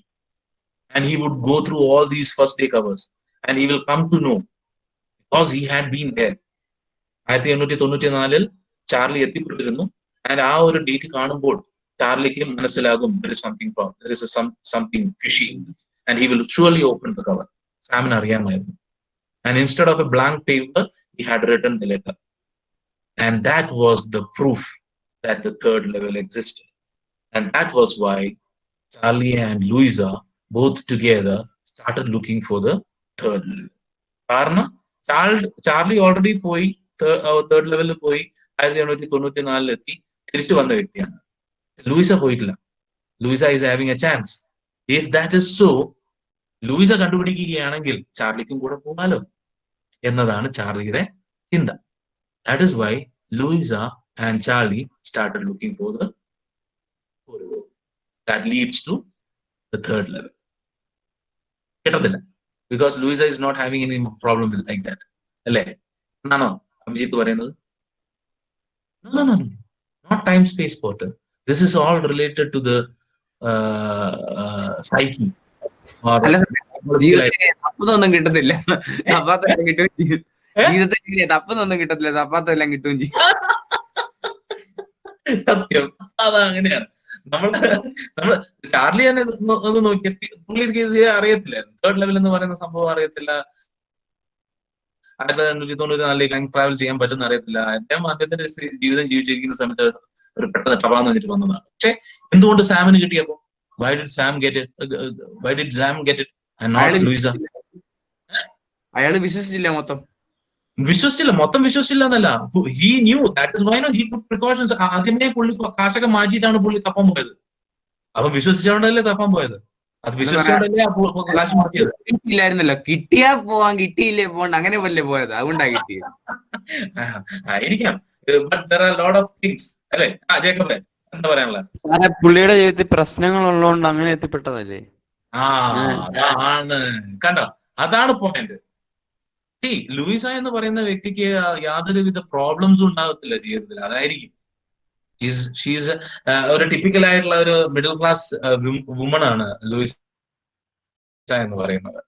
and he would go through all these first day covers, and he will come to know because he had been there. 1894 Charlie എത്തിപ്പെട്ടിരുന്നു. And ആ ഒരു date കാണുമ്പോൾ ചാർലിക്ക് മനസ്സിലാകും there is something fishy, and he will surely open the cover. സാമിന് അറിയാമായിരുന്നു. And instead of a blank paper, he had written the letter. And that was the proof that the third level existed. And that was why Charlie and Louisa both together started looking for the third level. കാരണം Charlie already പോയി, third ലെവലിൽ പോയി 1894 തിരിച്ചു വന്ന വ്യക്തിയാണ്. Louisa പോയിട്ടില്ല. Louisa is having a chance. If that is so, Louisa കണ്ടുപിടിക്കുകയാണെങ്കിൽ ചാർലിക്കും കൂടെ പോകാലോ എന്നതാണ് ചാർലിയുടെ ചിന്ത. That is why Louisa and Charlie started looking for the corridor that leads to the third level. കിട്ടത്തില്ല, because Louisa is not having any problem like that. അല്ലേ എന്നാണോ അഭിജിത്ത് പറയുന്നത്? No, not time space portal. This is all related to the psyche. ജീവിതത്തിൽ തപ്പൊന്നും കിട്ടത്തില്ല, തപ്പാത്തെല്ലാം കിട്ടുകയും ചെയ്യും. ജീവിതത്തിൽ തപ്പൊന്നും കിട്ടത്തില്ല, തപ്പാത്തെല്ലാം കിട്ടുകയും ചെയ്യും. സത്യം, അതങ്ങനെയാണ്. നമ്മള് ചാർലി തന്നെ ഒന്ന് നോക്കി, പുള്ളിക്ക് അറിയത്തില്ല തേർഡ് ലെവൽ എന്ന് പറയുന്ന സംഭവം അറിയത്തില്ല. 1894 ട്രാവൽ ചെയ്യാൻ പറ്റുന്ന അറിയത്തില്ല. അദ്ദേഹം അദ്ദേഹത്തിന്റെ ജീവിതം ജീവിച്ചിരിക്കുന്ന സമയത്ത് ഒരു പെട്ടെന്ന് ടപാന്ന് വെച്ചിട്ട് വന്നതാണ്. പക്ഷെ എന്തുകൊണ്ട് സാമിന് കിട്ടിയപ്പോ? Why did Sam get it? Why did Sam get it and not Louisa? അയാള് വിശ്വസിച്ചില്ല, മൊത്തം വിശ്വസിച്ചില്ല എന്നല്ല. He knew, that is why he took precautions. ആദ്യമേ പുള്ളി കാശൊക്കെ മാറ്റിയിട്ടാണ് പുള്ളി തപ്പാൻ പോയത്. അപ്പൊ വിശ്വസിച്ചോണ്ടല്ലേ തപ്പാൻ പോയത്. അത് വിശ്വസിച്ചോണ്ടല്ലേ കാശ് മാറ്റിയത്. ഇല്ലായിരുന്നല്ലോ, കിട്ടിയാ പോവാൻ, കിട്ടിയില്ലേ പോകണ്ട, അങ്ങനെ പോലെ പോയത്, അതുകൊണ്ടാ കിട്ടിയത്. ആയിരിക്കാം. But there are a lot of things, അല്ലേ? ജേക്കബേ എന്താ പറയാനുള്ളത്? പുള്ളിയുടെ ജീവിതത്തിൽ പ്രശ്നങ്ങൾ ഉള്ളതുകൊണ്ട് അങ്ങനെ എത്തിപ്പെട്ടതല്ലേ? അതാണ്, കണ്ടോ, അതാണ് പോയിന്റ്. ലൂയിസ എന്ന് പറയുന്ന വ്യക്തിക്ക് യാതൊരുവിധ പ്രോബ്ലംസും ഉണ്ടാകത്തില്ല ജീവിതത്തിൽ. അതായിരിക്കും ഷീസ് ഒരു ടിപ്പിക്കൽ ആയിട്ടുള്ള ഒരു മിഡിൽ ക്ലാസ് വുമൺ ആണ് ലൂയിസ എന്ന് പറയുന്നത്.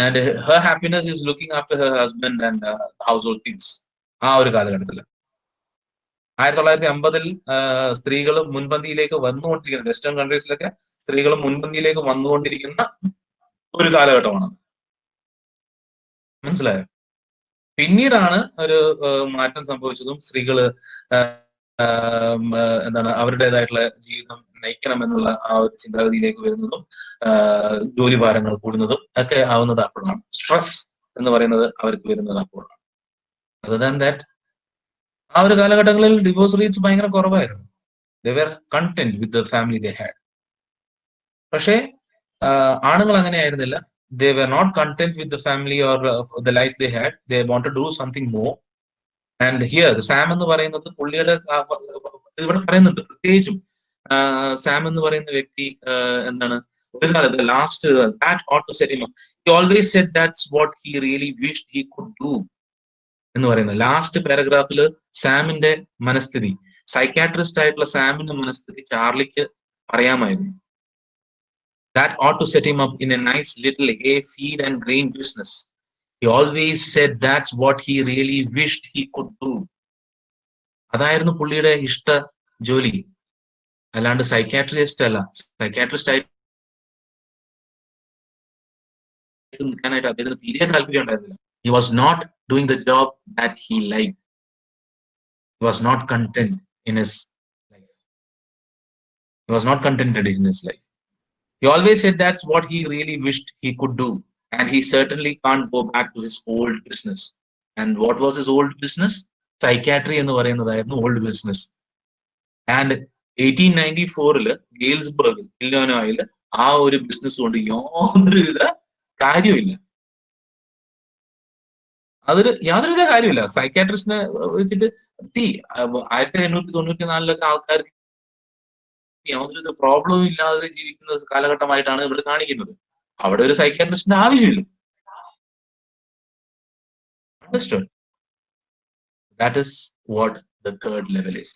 And her happiness is looking after her husband and house hold things. ആ ഒരു കാലഘട്ടത്തില് 1950 സ്ത്രീകൾ മുൻപന്തിയിലേക്ക് വന്നുകൊണ്ടിരിക്കുന്ന, വെസ്റ്റേൺ കൺട്രീസിലൊക്കെ സ്ത്രീകൾ മുൻപന്തിയിലേക്ക് വന്നുകൊണ്ടിരിക്കുന്ന ഒരു കാലഘട്ടമാണ്. മനസ്സിലായോ? പിന്നീടാണ് ഒരു മാറ്റം സംഭവിച്ചതും സ്ത്രീകള് എന്താണ് അവരുടേതായിട്ടുള്ള ജീവിതം നയിക്കണമെന്നുള്ള ആ ഒരു ചിന്താഗതിയിലേക്ക് വരുന്നതും ജോലി ഭാരങ്ങൾ കൂടുന്നതും ഒക്കെ ആവുന്നത് അപ്പോഴാണ്. സ്ട്രെസ് എന്ന് പറയുന്നത് അവർക്ക് വരുന്നത് അപ്പോഴാണ്. അതർ ദാൻ ദാറ്റ് ആ ഒരു കാലഘട്ടങ്ങളിൽ ഡിവോഴ്സ് റേറ്റ്സ് ഭയങ്കര കുറവായിരുന്നു. They were content with the family they had. പക്ഷേ ആണുങ്ങൾ അങ്ങനെ ആയിരുന്നില്ല. They were not content with the family or the life they had. They want to do something more. And here Sam എന്ന് പറയുന്നത് പുള്ളിയുടെ ഇവിടെ പറയുന്നുണ്ട് പ്രത്യേകിച്ചും സാം എന്ന് പറയുന്ന വ്യക്തി എന്താണ് ഒരു കാലത്ത് last that ought to set him up. He always said that's what he really wished he could do എന്ന് പറയുന്നത് ലാസ്റ്റ് പാരഗ്രാഫിൽ സാമിന്റെ മനസ്ഥിതി, സൈക്കാട്രിസ്റ്റ് ആയിട്ടുള്ള സാമിന്റെ മനസ്ഥിതി ചാർലിക്ക് അറിയാമായിരുന്നു. That ought to set him up in a nice little hay, feed and grain business. He always said that's what he really wished he could do. അതായിരുന്നു പുള്ളിയുടെ ഇഷ്ട ജോലി, അല്ലാണ്ട് psychiatrist അല്ല. സൈക്കാട്രിസ്റ്റ് ആയിട്ട് നിൽക്കാനായിട്ട് അദ്ദേഹത്തിന് തീരെ താല്പര്യം ഉണ്ടായിരുന്നില്ല. He was not doing the job that he liked. He was not content in his life. He was not contented in his life. He always said that's what he really wished he could do. And he certainly can't go back to his old business. And what was his old business? Psychiatry എന്ന് പറയുന്നതായിരുന്നു old business. And 1894 ഗെയിൽസ്ബർഗിൽ, ഇല്ലിനോയിൽ ആ ഒരു business കൊണ്ട് യാതൊരുവിധ കാര്യമില്ല. യാതൊരുവിധ കാര്യമില്ല. സൈക്കാട്രിസ്റ്റിനെ വെച്ചിട്ട് 1894 ആൾക്കാർക്ക് യാതൊരുവിധ പ്രോബ്ലവും ഇല്ലാതെ ജീവിക്കുന്ന കാലഘട്ടമായിട്ടാണ് ഇവിടെ കാണിക്കുന്നത്. അവിടെ ഒരു സൈക്കാട്രിസ്റ്റിന്റെ ആവശ്യമില്ല. Understood? That is what the third level is.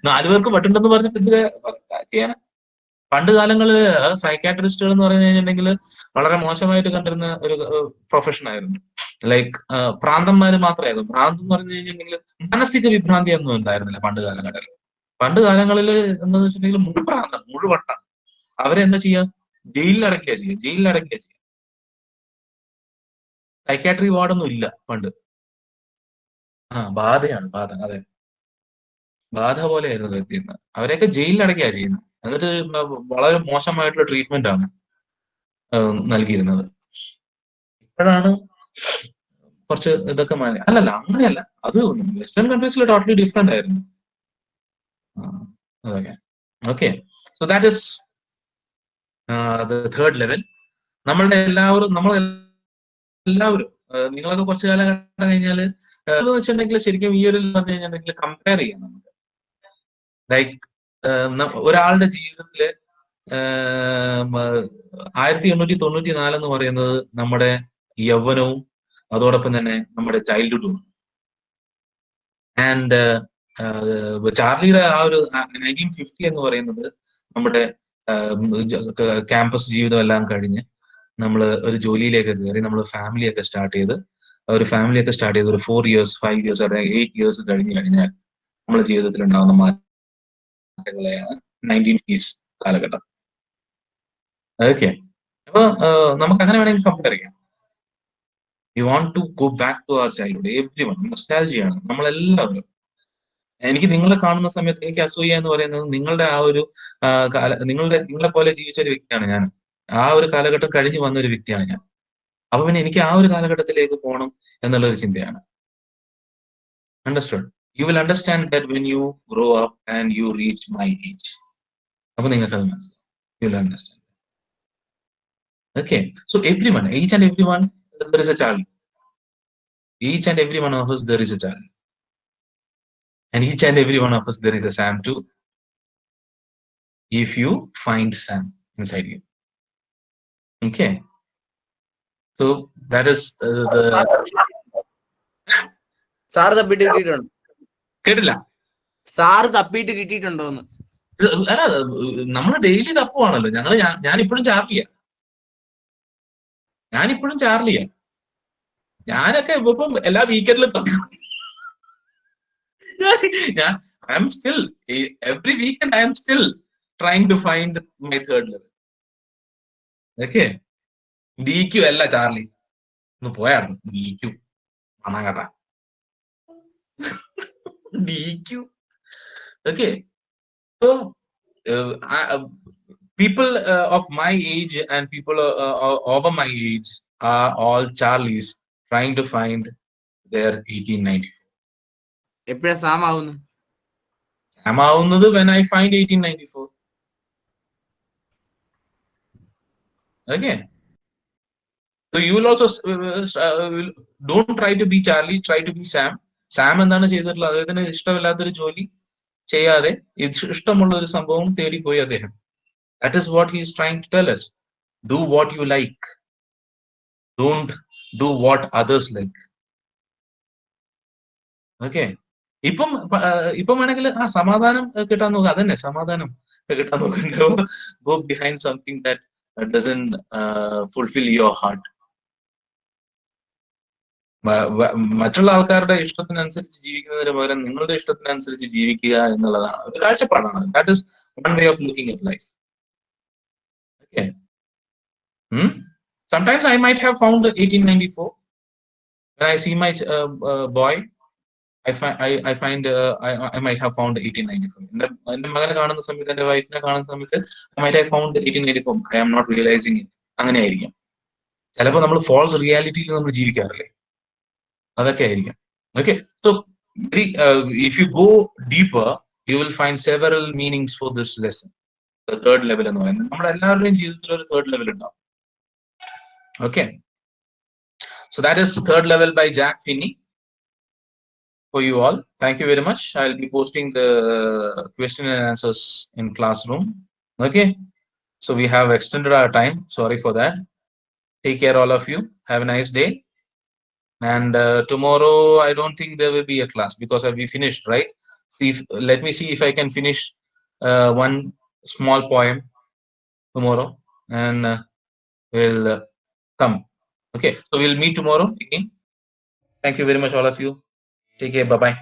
4 പേർക്ക് പറ്റുണ്ടെന്ന് പറഞ്ഞിട്ട് എന്ത് ചെയ്യാനാ? പണ്ട് കാലങ്ങളിൽ സൈക്കാട്രിസ്റ്റുകൾ എന്ന് പറഞ്ഞു കഴിഞ്ഞിട്ടുണ്ടെങ്കിൽ വളരെ മോശമായിട്ട് കണ്ടിരുന്ന ഒരു പ്രൊഫഷൻ ആയിരുന്നു. ലൈക്ക് പ്രാന്തന്മാര് മാത്രമായിരുന്നു. ഭ്രാന്ത് എന്ന് പറഞ്ഞു കഴിഞ്ഞിട്ടുണ്ടെങ്കിൽ മാനസിക വിഭ്രാന്തി ഒന്നും ഉണ്ടായിരുന്നില്ല പണ്ട് കാലങ്ങളിൽ. പണ്ട് കാലങ്ങളിൽ എന്താന്ന് വെച്ചിട്ടുണ്ടെങ്കിൽ മുഴുവട്ടാണ്. അവരെന്താ ചെയ്യുക? ജയിലിലടക്കുക ചെയ്യുക. സൈക്കാട്രി വാർഡൊന്നും ഇല്ല പണ്ട്. ബാധയാണ്. അതെ, ബാധ പോലെയായിരുന്നു വ്യക്തിന്ന്. അവരെയൊക്കെ ജയിലിലടക്കുക ചെയ്യുന്നത്. എന്നിട്ട് വളരെ മോശമായിട്ടുള്ള ട്രീറ്റ്മെന്റ് ആണ് നൽകിയിരുന്നത്. ഇപ്പോഴാണ് കുറച്ച് ഇതൊക്കെ അല്ലല്ല, അങ്ങനെയല്ല. അത് വെസ്റ്റേൺ കൺട്രീസിൽ ടോട്ടലി ഡിഫറെന്റ് ആയിരുന്നു അതൊക്കെ. Okay, so that is the third level. നമ്മളെല്ലാവരും നിങ്ങളൊക്കെ കുറച്ച് കാലഘട്ടം കഴിഞ്ഞാല് എന്ന് വെച്ചിട്ടുണ്ടെങ്കിൽ ശരിക്കും ഈ ഒരു പറഞ്ഞു കഴിഞ്ഞിട്ടുണ്ടെങ്കിൽ കമ്പയർ ചെയ്യാം നമുക്ക്. ലൈക്ക് ഒരാളുടെ ജീവിതത്തില് 1894 എന്ന് പറയുന്നത് നമ്മുടെ യൗവനവും അതോടൊപ്പം തന്നെ നമ്മുടെ ചൈൽഡ്ഹുഡും. ആൻഡ് ചാർലിയുടെ ആ ഒരു 1950 എന്ന് പറയുന്നത് നമ്മുടെ ക്യാമ്പസ് ജീവിതം എല്ലാം കഴിഞ്ഞ് നമ്മൾ ഒരു ജോലിയിലേക്ക് കയറി നമ്മൾ ഫാമിലിയൊക്കെ സ്റ്റാർട്ട് ചെയ്ത് ഒരു 4 years 5 years അല്ലെങ്കിൽ 8 years കഴിഞ്ഞ് കഴിഞ്ഞാൽ നമ്മുടെ ജീവിതത്തിൽ ഉണ്ടാകുന്ന മാറ്റങ്ങളെയാണ് 1950s കാലഘട്ടം. ഓക്കെ, അപ്പൊ നമുക്ക് അങ്ങനെ വേണമെങ്കിൽ കമ്പയർ ചെയ്യാം. We want to go back to our childhood. Everyone നൊസ്റ്റാൾജിയാണ് നമ്മളെല്ലാവരും. എനിക്ക് നിങ്ങളെ കാണുന്ന സമയത്ത് എനിക്ക് അസൂയ എന്ന് പറയുന്നത് നിങ്ങളുടെ ആ ഒരു നിങ്ങളെ പോലെ ജീവിച്ച ഒരു വ്യക്തിയാണ് ഞാൻ. ആ ഒരു കാലഘട്ടം കഴിഞ്ഞു വന്ന ഒരു വ്യക്തിയാണ് ഞാൻ. അപ്പൊ പിന്നെ എനിക്ക് ആ ഒരു കാലഘട്ടത്തിലേക്ക് പോകണം എന്നുള്ള ഒരു ചിന്തയാണ്. Understood? You will understand that when you grow up and you reach my age. അപ്പൊ നിങ്ങൾക്ക് അത് മനസ്സിലാവും. You will understand. Okay, so everyone, each and everyone, there is a child. Each and every one of us there is a child. And each and every one of us there is a Sam too. If you find Sam inside you. Okay. So that is the sir തപ്പിട്ട് കിട്ടിയിട്ടുണ്ടോ? കേട്ടില്ല. Sir തപ്പിട്ട് കിട്ടിയിട്ടുണ്ടോന്ന്? അല്ല, നമ്മള് daily തപ്പുവാണല്ലോ. ഞാനിപ്പോഴും ചാർലിയാ. ഞാനൊക്കെ ഇപ്പം എല്ലാ വീക്കെൻഡിലും I am still every weekend I am still trying to find my third level. Okay, DQ അല്ല ചാർലി, ഒന്ന് പോയായിരുന്നു DQ. Anagara. DQ. Okay. So people of my age and people over my age are all Charlies trying to find their 1894. എപ്പോഴാ Sam ആവുന്നത്? Am ആവുന്നത് when I find 1894. Okay. So you will also don't try to be Charlie, try to be Sam. Sam എന്താണ് ചെയ്തിട്ടുള്ളത്? അദ്ദേഹത്തിന് ഇഷ്ടമില്ലാത്തൊരു ജോലി ചെയ്യാതെ ഇഷ്ടമുള്ള ഒരു സംഭവം തേടിപ്പോയി അദ്ദേഹം. That is what he is trying to tell us. Do what you like. Don't do what others like. Okay. ഇപ്പം വേണമെങ്കിൽ സമാധാനം കിട്ടാൻ നോക്കുക. അതന്നെ സമാധാനം കിട്ടാൻ നോക്കണ്ടോ. Go behind something that doesn't fulfill your heart. മറ്റുള്ള ആൾക്കാരുടെ ഇഷ്ടത്തിനനുസരിച്ച് ജീവിക്കുന്നതിന് പകരം നിങ്ങളുടെ ഇഷ്ടത്തിനനുസരിച്ച് ജീവിക്കുക എന്നുള്ളതാണ് ഒരു കാഴ്ചപ്പാടാണ്. That is one way of looking at life. Okay. Sometimes I might have found 1894 when I see my boy. I might have found 1894. എന്റെ മകനെ കാണുന്ന സമയത്ത്, എന്റെ വൈഫിനെ കാണുന്ന സമയത്ത് I might have found 1894. I am not realizing it. അങ്ങനെ ആയിരിക്കാം. ചിലപ്പോൾ നമ്മൾ ഫോൾസ് റിയാലിറ്റിയിൽ നമ്മൾ ജീവിക്കാറില്ലേ, അതൊക്കെ ആയിരിക്കാം. Okay, so if you go deeper, you will find several meanings for this lesson. The third level എന്ന് പറയുന്നത് നമ്മുടെ എല്ലാവരുടെയും ജീവിതത്തിൽ ഒരു third level ഉണ്ടാവും. Okay, so that is third level by Jack Finney for you all. Thank you very much. I'll be posting the question and answers in classroom. Okay, so we have extended our time. Sorry for that. Take care all of you. Have a nice day. And tomorrow I don't think there will be a class because we finished, right? Let me see if I can finish one small poem tomorrow, and we'll come. Okay, so we'll meet tomorrow again. Thank you very much, all of you. Take care. Bye bye.